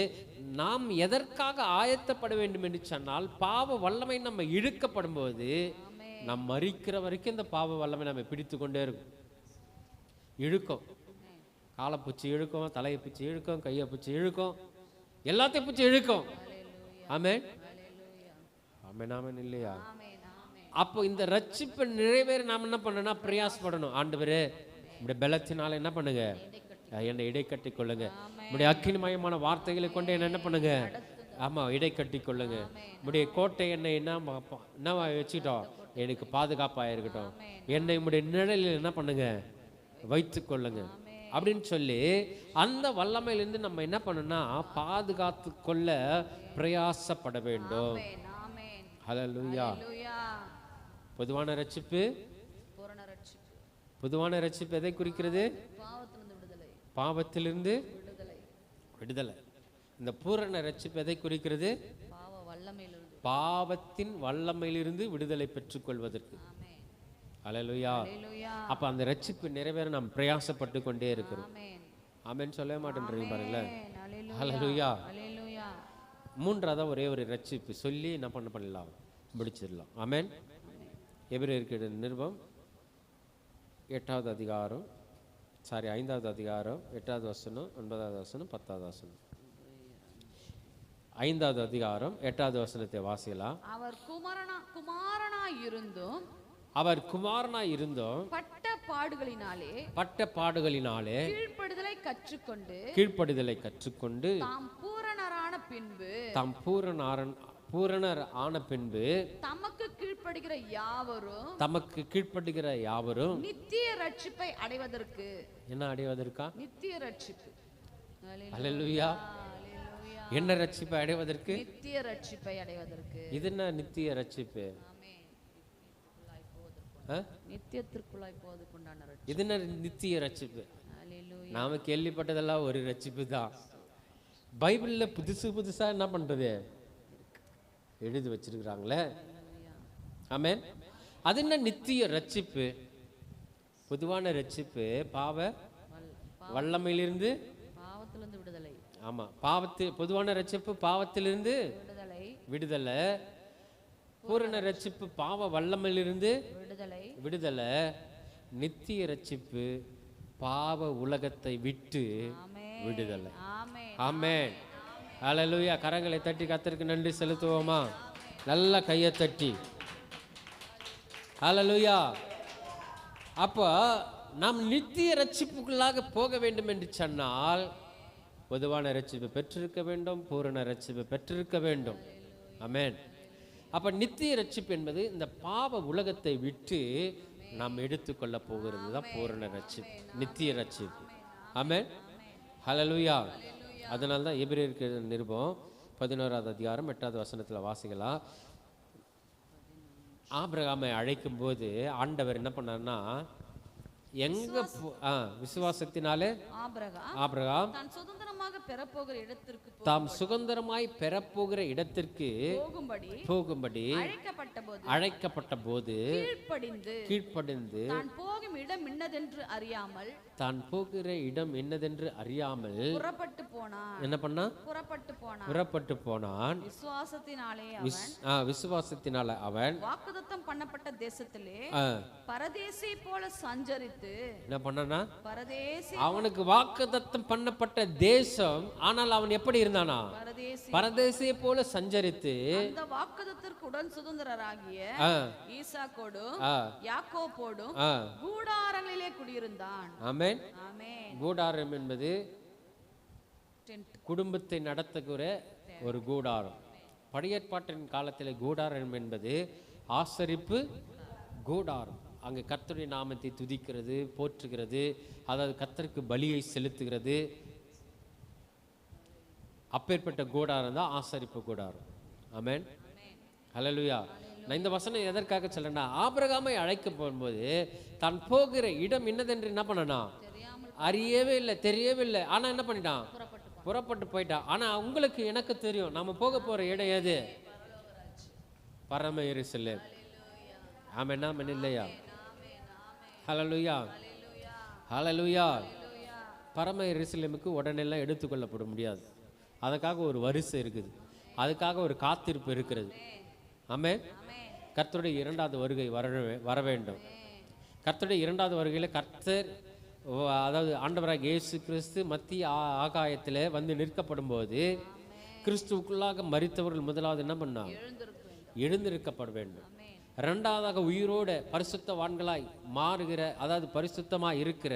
Speaker 1: நாம் எதற்காக ஆயத்தப்பட வேண்டும் என்று சொன்னால், பாவ வல்லமை நம்ம இழுக்கப்படும் போது நாம் மரிக்கிற வரைக்கும் இந்த பாவ வல்லமை நம்ம பிடித்து கொண்டே இருக்கும். இழுக்கும், காலை பூச்சி இழுக்கும், தலையை பூச்சி இழுக்கும், கையை பூச்சி இழுக்கும், எல்லாத்தையும் பூச்சி இழுக்கும். ஆமென் ஆமென் ஆமென் இல்லையா? அப்போ இந்த ரட்சிப்பு நிறைவேற நாம் என்ன பண்ணணும்? பிரயாசப்படணும். ஆண்டவரே உடைய பலத்தினால என்ன பண்ணுங்க, என்னை இடை கட்டி கொள்ளுங்க. உடைய அக்கினிமயமான வார்த்தைகளை கொண்டு என்ன பண்ணுங்க, ஆமா இடை கட்டி கொள்ளுங்க. உடைய கோட்டை என்னை என்ன வச்சுக்கிட்டோம், எனக்கு பாதுகாப்பாக இருக்கட்டும். என்னை உடைய நிழலில் என்ன பண்ணுங்க, வைத்து கொள்ளுங்க அப்படின்னு சொல்லி அந்த வல்லமையிலிருந்து நம்ம என்ன பண்ணணும்னா பாதுகாத்து கொள்ள பிரயாசப்பட வேண்டும். ஹல்லேலூயா. பொதுவான ரட்சிப்பு, பொதுவான ரட்சிப்பு எதை குறிக்கிறது? பாவத்திலிருந்து விடுதலை. இந்த பூரண ரட்சிப்பு எதை குறிக்கிறது? பாவத்தின் வல்லமையிலிருந்து விடுதலை பெற்றுக்கொள்வதற்கு. ஹல்லேலூயா. அப்ப அந்த ரட்சிப்பு நிறைவேற நாம் பிரயாசப்பட்டு கொண்டே இருக்கிறோம். ஆமென் சொல்ல மாட்டேன்றீங்க பாருங்களேன். ஹல்லேலூயா. மூன்றாவதா ஒரே ஒரு ரட்சிப்பு சொல்லி என்ன பண்ணலாம், முடிச்சிடலாம். ஆமென். எபிரேயருக்கு நிருபம் 8வது அதிகாரம், 5வது அதிகாரம் 8வது வசனம், 9வது வசனம், 10வது வசனம். 5வது அதிகாரம் 8வது வசனத்தை வாசிக்கலாம்.
Speaker 2: அவர் குமாரனாய் இருந்தும் பட்ட பாடுகளினாலே கீழ்ப்படிதலை கற்றுக்கொண்டு தாம் பூரணர் ஆன பின்பு தமக்கு கீழ்ப்படுகிற யாவரும் நித்திய ரட்சிப்பை அடைவதற்கு. என்ன அடைவதற்கா? நித்திய ரட்சிப்பு. ஹல்லேலூயா. என்ன ரட்சிப்பை அடைவதற்கு? நித்திய ரட்சிப்பை அடைவதற்கு. இது என்ன நித்திய ரட்சிப்பு? நித்தியத்திற்குள்ளாய் போவதற்குண்டான ரட்சிப்பு. இது என்ன நித்திய ரட்சிப்பு? நாம கேள்விப்பட்டதெல்லாம் ஒரு ரட்சிப்பு தான். பைபிள்ல புதுசா என்ன பண்றது எழுதி வச்சிருக்கிறாங்களே. ஆமென். அது என்ன நித்திய ரட்சிப்பு? பொதுவான ரட்சிப்பு பாவ வல்லமையிலிருந்து விடுதலை. ஆமா, பொதுவான ரட்சிப்பு பாவத்திலிருந்து விடுதலை. பூரண ரட்சிப்பு பாவ வல்லமையிலிருந்து விடுதலை. நித்திய ரட்சிப்பு பாவ உலகத்தை விட்டு விடுதலை. ஆமென். ஹல்லேலூயா. கரங்களை தட்டி கர்த்தருக்கு நன்றி செலுத்துவோமா? நல்ல கையை தட்டி. ஹல்லேலூயா. அப்போ நாம் நித்திய ரட்சிப்புக்குள்ளாக போக வேண்டும் என்று சொன்னால் பொதுவான ரட்சிப்பு பெற்றிருக்க வேண்டும், பூரண ரட்சிப்பு பெற்றிருக்க வேண்டும். ஆமென். அப்ப நித்திய ரட்சிப்பு என்பது இந்த பாவ உலகத்தை விட்டு நாம் எடுத்துக்கொள்ள போகிறது தான் பூரண ரட்சிப்பு, நித்திய ரட்சிப்பு. ஆமென். ஹல்லேலூயா. அதனால தான் எபிரேயருக்கு நிருபம் 11வது அதிகாரம் 8வது வசனத்தில் வாசிக்கலாம். ஆபிரகாமை அழைக்கும் போது ஆண்டவர் என்ன பண்ணார்னா, எங்க விசுவாசத்தினாலே ஆபிரகாம் தாம் சுதந்திரமாய் பெறப்போகிற இடத்திற்கு போகும்படி அழைக்கப்பட்ட போது கீழ்ப்படிந்து தான் போகிற இடம் என்னதென்று அறியாமல் என்ன பண்ணா? புறப்பட்டு போனான். விசுவாசத்தினாலே அவன் வாக்குத்தத்தம் பண்ணப்பட்ட தேசத்திலே பரதேசி போல சஞ்சரித்து
Speaker 1: என்ன பண்ணானா? அவனுக்கு வாக்குத்தத்தம் பண்ணப்பட்ட தேசம், ஆனால் அவன் எப்படி இருந்தானா? பரதேசியை போல சஞ்சரித்து
Speaker 2: அந்த வாக்குத்தத்திற்கு உடன் சுதந்திரராகிய ஈசாக்கோடும் யாக்கோபோடும் கூடாரங்களிலே குடியிருந்தான்.
Speaker 1: ஆமென். கூடாரம் என்பது குடும்பத்தை நடத்துகிற ஒரு கூடாரம். பழைய ஏற்பாட்டின் காலத்தில் கூடாரம் என்பது ஆசரிப்பு கூடாரம். அங்கே கர்த்தருடைய நாமத்தை துதிக்கிறது, போற்றுகிறது, அதாவது கர்த்தருக்கு பலியை செலுத்துகிறது. அப்பேற்பட்ட கூடாரம் தான் ஆசரிப்பு கூடாரம். ஆமென். ஹல்லேலூயா. நான் இந்த வசனம் எதற்காக சொல்றேன்னா, ஆபிரகாமை அழைக்க போகும்போது தான் போகிற இடம் என்னதென்று என்ன பண்ணனா? அறியவே இல்லை, தெரியவே இல்லை. ஆனா என்ன பண்ணிட்டான்? புறப்பட்டு போயிட்டான். ஆனா உங்களுக்கு எனக்கு தெரியும், நாம போக போற இடம் எது? பரம எருசலேம். ஆமென். ஆமென் இல்லையா? ஹல்லேலூயா. ஹல்லேலூயா. பரம எருசலேமுக்கு உடனெல்லாம் எடுத்துக்கொள்ளப்பட முடியாது. அதுக்காக ஒரு வரிசை இருக்குது, அதுக்காக ஒரு காத்திருப்பு இருக்கிறது. ஆமென். கர்த்தருடைய இரண்டாவது வருகை வர வேண்டும். கர்த்தருடைய இரண்டாவது வருகையில் கர்த்தர், அதாவது ஆண்டவராக இயேசு கிறிஸ்து மத்திய ஆகாயத்தில் வந்து நிற்கப்படும் போது கிறிஸ்துவுக்குள்ளாக மரித்தவர்கள் முதலாவது என்ன பண்ணாங்க? எழுந்திருக்கப்பட வேண்டும். இரண்டாவதாக உயிரோட பரிசுத்தவான்களாய் மாறுகிற, அதாவது பரிசுத்தமாக இருக்கிற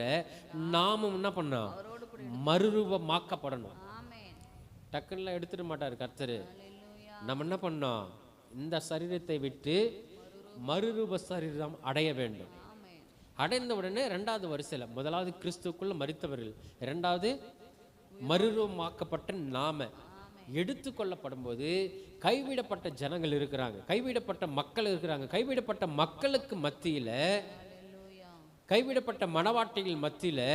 Speaker 1: நாமும் என்ன பண்ணோம்? மறுரூபமாக்கப்படணும். டக்குன்னு எடுத்துட மாட்டார் கர்த்தர். நம்ம என்ன பண்ணோம்? இந்த சரீரத்தை விட்டு மறுரூப சரீரம் அடைய வேண்டும். அடைந்த உடனே இரண்டாவது வரிசையில் முதலாவது கிறிஸ்துக்குள்ள மரித்தவர்கள், இரண்டாவது மறுரூபமாக்கப்பட்ட நாம எடுத்துக்கொள்ளப்படும் போது கைவிடப்பட்ட ஜனங்கள் இருக்கிறாங்க, கைவிடப்பட்ட மக்கள் இருக்கிறாங்க. கைவிடப்பட்ட மக்களுக்கு மத்தியில், கைவிடப்பட்ட மனவாட்டிகள் மத்தியில்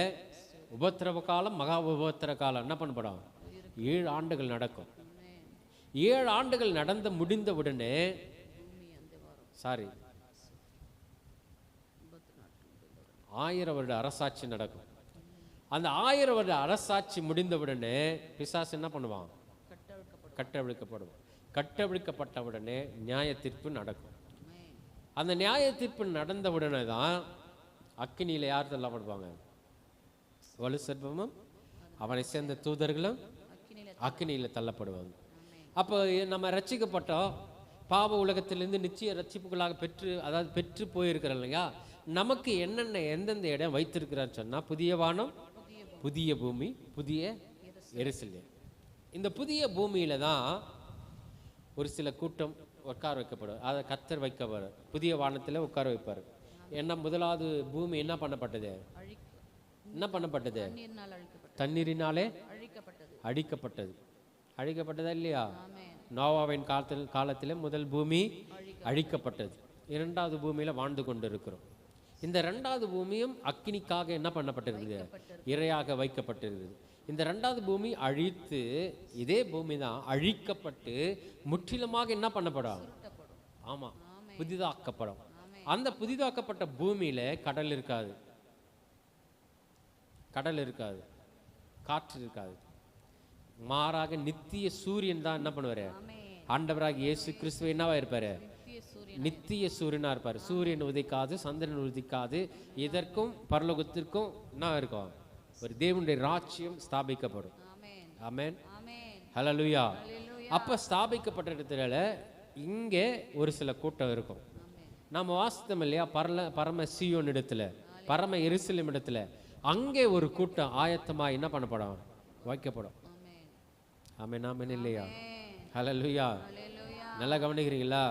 Speaker 1: உபத்திரவ காலம், மகா உபத்திர காலம் என்ன பண்ணப்படும்? 7 ஆண்டுகள் நடக்கும். 7 ஆண்டுகள் நடந்து முடிந்த உடனே 1000 வருட அரசாட்சி நடக்கும். அந்த 1000 வருட அரசாட்சி முடிந்தவுடனே பிசாசு என்ன பண்ணுவான்? கட்டவிழ்க்கப்படுவான். கட்டவிழ்க்கப்பட்டவுடனே நியாய தீர்ப்பு நடக்கும். அந்த நியாய தீர்ப்பு நடந்த உடனே தான் அக்கினியில் யார் தள்ளப்படுவாங்க? வலு சர்ப்பமும் அவனை சேர்ந்த தூதர்களும் அக்கினியில் தள்ளப்படுவாங்க. அப்போ நம்ம ரட்சிக்கப்பட்டோம், பாவ உலகத்திலிருந்து நிச்சய ரட்சிப்புகளாக பெற்று, அதாவது பெற்று போயிருக்கிறோம் இல்லையா? நமக்கு என்னென்ன எந்தெந்த இடம் வைத்திருக்கிறான்னு சொன்னால், புதிய வானம், புதிய பூமி, புதிய எருசலேம். இந்த புதிய பூமியில தான் ஒரு சில கூட்டம் உட்கார வைக்கப்படும். அதை கர்த்தர் வைக்கப்படுற புதிய வானத்தில் உட்கார வைப்பார். ஏன்னா முதலாவது பூமி என்ன பண்ணப்பட்டது? என்ன பண்ணப்பட்டது? தண்ணீரினாலே அழிக்கப்பட்டது. அழிக்கப்பட்டதா இல்லையா? நோவாவின் காலத்தில் முதல் பூமி அழிக்கப்பட்டது. இரண்டாவது பூமியில வாழ்ந்து கொண்டு இருக்கிறோம். இந்த இரண்டாவது பூமியும் அக்கினிக்காக என்ன பண்ணப்பட்டிருக்குது? இரையாக வைக்கப்பட்டிருக்குது. இந்த இரண்டாவது பூமி அழித்து, இதே பூமி தான் அழிக்கப்பட்டு முற்றிலுமாக என்ன பண்ணப்படும்? ஆமா, புதிதாக்கப்படும். அந்த புதிதாக்கப்பட்ட பூமியில கடல் இருக்காது, கடல் இருக்காது, காற்று இருக்காது. மாறாக நித்திய சூரியன் தான் என்ன பண்ணுவாரு? ஆண்டவராக இயேசு கிறிஸ்துவ என்னவா இருப்பாரு? நித்திய சூரியனா இருப்பார். சூரியன் உதிக்காது, சந்திரன் உதிக்காது. இதற்கும் பரலோகத்திற்கும் என்ன இருக்கும்? ஒரு தேவனுடைய ராஜ்யம் ஸ்தாபிக்கப்படும். ஆமென், ஹல்லேலூயா. அப்ப ஸ்தாபிக்கப்பட்ட இடத்துல இங்கே ஒரு சில கூட்டம் இருக்கும். நம்ம வாசித்தோம் இல்லையா? பரம சீயோன் இடத்துல, பரம எருசலேம் இடத்துல, அங்கே ஒரு கூட்டம் ஆயத்தமா என்ன பண்ணப்படும்? வைக்கப்படும். ஆமென், ஆமென் இல்லையா? ஹல்லேலூயா. நல்லா கவனிக்கிறீங்களா?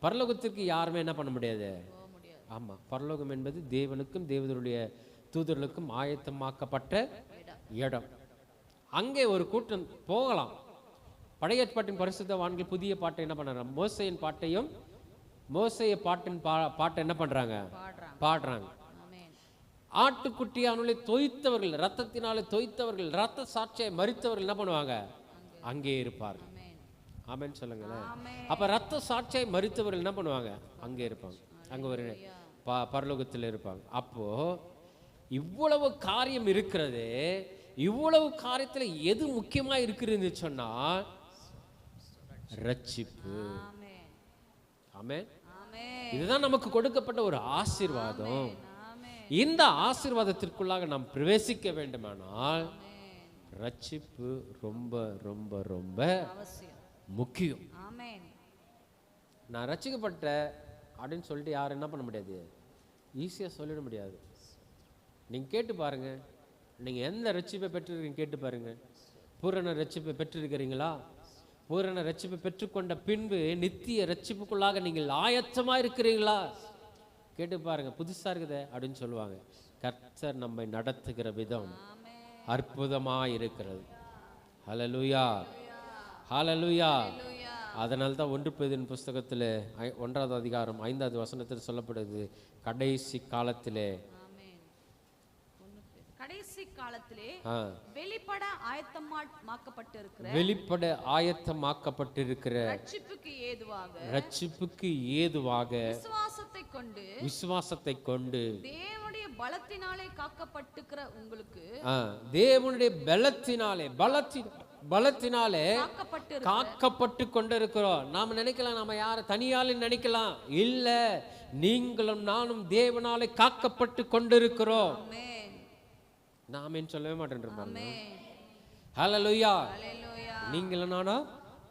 Speaker 1: பரலோகத்திற்கு யாருமே என்ன பண்ண முடியாது. ஆமா, பரலோகம் என்பது தேவனுக்கும் தேவனுடைய தூதர்களுக்கும் ஆயத்தமாக்கப்பட்ட இடம். அங்கே ஒரு கூட்டம் போகலாம். பழைய ஏற்பாட்டின் பரிசுத்தவான்கள் புதிய பாட்டை என்ன பண்றாங்க? மோசையின் பாட்டையும் மோசைய பாட்டின் பாட்டை என்ன பண்றாங்க? பாடுறாங்க. ஆட்டுக்குட்டியானே தோய்த்தவர்கள், ரத்தத்தினாலே தோய்த்தவர்கள், ரத்த சாட்சியை மரித்தவர்கள் என்ன பண்ணுவாங்க? அங்கே இருப்பார்கள். ஆமென் சொல்லுங்களேன். அப்ப ரத்த சாட்சியை மரித்தவர்கள் என்ன பண்ணுவாங்க? அங்கே இருப்பாங்க. அங்க ஒரு பரலோகத்தில் இருப்பாங்க. அப்போ இவ்வளவு காரியம் இருக்கிறது. இவ்வளவு காரியத்துல எது முக்கியமா இருக்குன்னு சொன்னா ரட்சிப்பு. ஆமென். இதுதான் நமக்கு கொடுக்கப்பட்ட ஒரு ஆசீர்வாதம். இந்த ஆசீர்வாதத்திற்குள்ளாக நாம் பிரவேசிக்க வேண்டுமானால் ரட்சிப்பு ரொம்ப ரொம்ப ரொம்ப முக்கியம். நான் ரட்சிக்கப்பட்ட அப்படின்னு சொல்லிட்டு யாரும் என்ன பண்ண முடியாது, ஈஸியாக சொல்லிட முடியாது. நீங்கள் கேட்டு பாருங்க, நீங்கள் எந்த ரட்சிப்பை பெற்றிருக்கீங்க கேட்டு பாருங்க. பூரண ரட்சிப்பை பெற்றிருக்கிறீங்களா? பூரண ரட்சிப்பை பெற்றுக்கொண்ட பின்பு நித்திய ரட்சிப்புக்குள்ளாக நீங்கள் ஆயத்தமாக இருக்கிறீங்களா கேட்டு பாருங்க. புதுசாக இருக்குதே அப்படின்னு சொல்லுவாங்க. கர்த்தர் நம்மை நடத்துகிற விதம் அற்புதமாக இருக்கிறது. ஹல்லேலூயா, ஹல்லேலூயா. அதனால தான் 1 பேதுரு புஸ்தகத்தில் 1ஆவது அதிகாரம் 5வது வசனத்தில் சொல்லப்படுது, கடைசி காலத்திலே
Speaker 3: வெளிப்பட
Speaker 1: ஆயத்தமாக்கப்பட்டிருக்கிற ரட்சிப்புக்கு ஏதுவாக
Speaker 3: விசுவாசத்தை கொண்டு பலத்தினாலே காக்கப்பட்டுக்கிற உங்களுக்கு
Speaker 1: தேவனுடைய பலத்தினாலே
Speaker 3: காக்கப்பட்டு
Speaker 1: காக்கப்பட்டு கொண்டிருக்கிறோம். நாம நினைக்கலாம் நாம யார தனியால நினைக்கலாம், இல்ல, நீங்களும் நானும் தேவனாலே காக்கப்பட்டு கொண்டிருக்கிறோம்.
Speaker 3: ஆமென்.
Speaker 1: நாம சொல்லவே மாட்டேன்.
Speaker 3: ஆமென்.
Speaker 1: ஹல்லேலூயா.
Speaker 3: ஹல்லேலூயா.
Speaker 1: நீங்களும் நானும்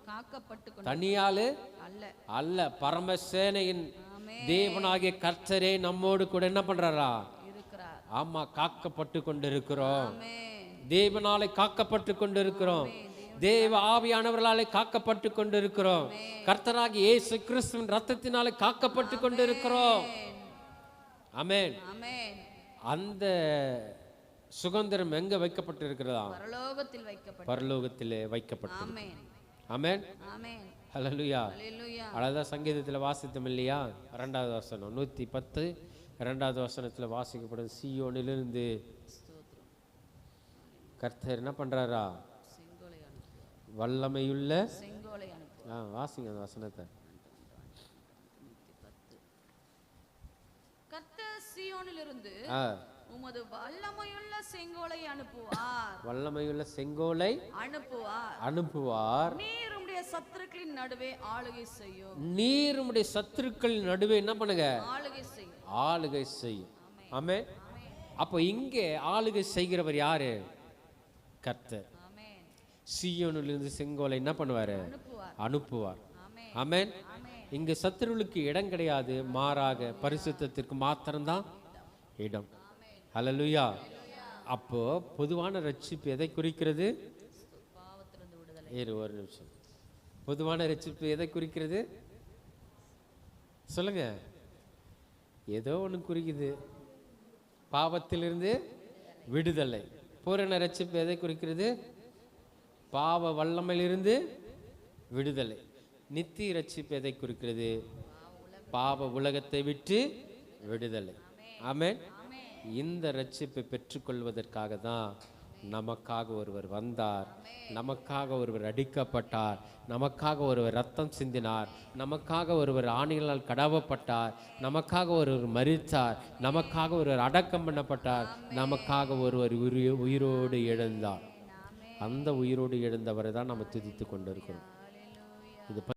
Speaker 3: காக்கப்பட்டு
Speaker 1: தனியாலே
Speaker 3: அல்ல
Speaker 1: அல்ல, பரமசேனையின்
Speaker 3: ஆமென்.
Speaker 1: தேவனாகிய கர்த்தரே நம்மோடு கூட என்ன பண்றாரா?
Speaker 3: இருக்கிறார்.
Speaker 1: ஆமா, காக்கப்பட்டு கொண்டிருக்கிறோம்.
Speaker 3: ஆமென்.
Speaker 1: தேவனாலே காக்கப்பட்டு கொண்டிருக்கிறோம். தேவ ஆவியானவர்களாலே காக்கப்பட்டு கொண்டிருக்கிறோம். கர்த்தராகிய இயேசு கிறிஸ்துவின் ரத்தத்தினாலே காக்கப்பட்டு கொண்டிருக்கிறோம். ஆமென்.
Speaker 3: ஆமென்.
Speaker 1: அந்த சுதந்திரம் எங்க வைக்கப்பட்டிருக்கிறதா?
Speaker 3: பரலோகத்தில் வைக்கப்பட்டு.
Speaker 1: பரலோகத்திலே வைக்கப்பட்டு.
Speaker 3: ஆமென்.
Speaker 1: ஆமென்.
Speaker 3: ஆமென்.
Speaker 1: ஹல்லேலூயா.
Speaker 3: ஹல்லேலூயா.
Speaker 1: அழகா சங்கீதத்தில் வாசித்தோம் இல்லையா? 2வது வசனம் 110 2வது வசனத்தில் வாசிக்கப்படும். சீயோனிலிருந்து கர்த்தர் என்ன பண்றாரா?
Speaker 3: செங்கோலை அனுப்புவார்.
Speaker 1: வல்லமையுள்ள
Speaker 3: செங்கோலை அனுப்புவார்.
Speaker 1: வாசிங்க அந்த வசனத்தை.
Speaker 3: கர்த்தர் சீயோனிலிருந்து
Speaker 1: ஆ,
Speaker 3: உமது வல்லமையுள்ள செங்கோலை அனுப்புவார்.
Speaker 1: வல்லமையுள்ள செங்கோலை அனுப்புவார்.
Speaker 3: நீர் உம்முடைய சத்துருக்களின் நடுவே ஆளுகை செய்யும்.
Speaker 1: நீர் உம்முடைய சத்துருக்கள் நடுவே என்ன பண்ணுங்க?
Speaker 3: ஆளுகை செய்யும்.
Speaker 1: ஆளுகை செய்யும். ஆமென். அப்போ இங்கே ஆளுகை செய்கிறவர் யாரு? கர்த்தர்.
Speaker 3: ஆமென்.
Speaker 1: சீயோனிலிருந்து செங்கோலை என்ன பண்ணுவாரு? அனுப்புவார்.
Speaker 3: ஆமென்.
Speaker 1: ஆமென்.
Speaker 3: ஆமென்.
Speaker 1: இங்க சத்துருவுக்கு இடம் கிடையாது, மாறாக பரிசுத்தத்திற்கு மாத்திரம்தான் இடம். ஹல்லேலூயா. அப்போ பொதுவான ரட்சிப்பு எதை குறிக்கிறது?
Speaker 3: பாவத்திலிருந்து விடுதலை.
Speaker 1: ஒரு நிமிஷம். பொதுவான ரட்சிப்பு எதை குறிக்கிறது? சொல்லுங்க. ஏதோ ஒன்று குறிக்குது. பாவத்திலிருந்து விடுதலை. பூரண ரட்சிப்பு எதை குறிக்கிறது? பாவ வல்லமையிலிருந்து விடுதலை. நித்திய ரட்சிப்பு எதை குறிக்கிறது? பாவ உலகத்தை விட்டு விடுதலை. ஆமென். இந்த ரட்சிப்பை பெற்றுக்கொள்வதற்காக தான் நமக்காக ஒருவர் வந்தார், நமக்காக ஒருவர் அடிக்கப்பட்டார், நமக்காக ஒருவர் ரத்தம் சிந்தினார், நமக்காக ஒருவர் ஆணிகளால் கடவப்பட்டார், நமக்காக ஒருவர் மரித்தார், நமக்காக ஒருவர் அடக்கம் பண்ணப்பட்டார், நமக்காக ஒருவர் உயிரோடு எழுந்தார். அந்த உயிரோடு எழுந்தவரை தான் நம்ம துதித்து கொண்டிருக்கிறோம். இது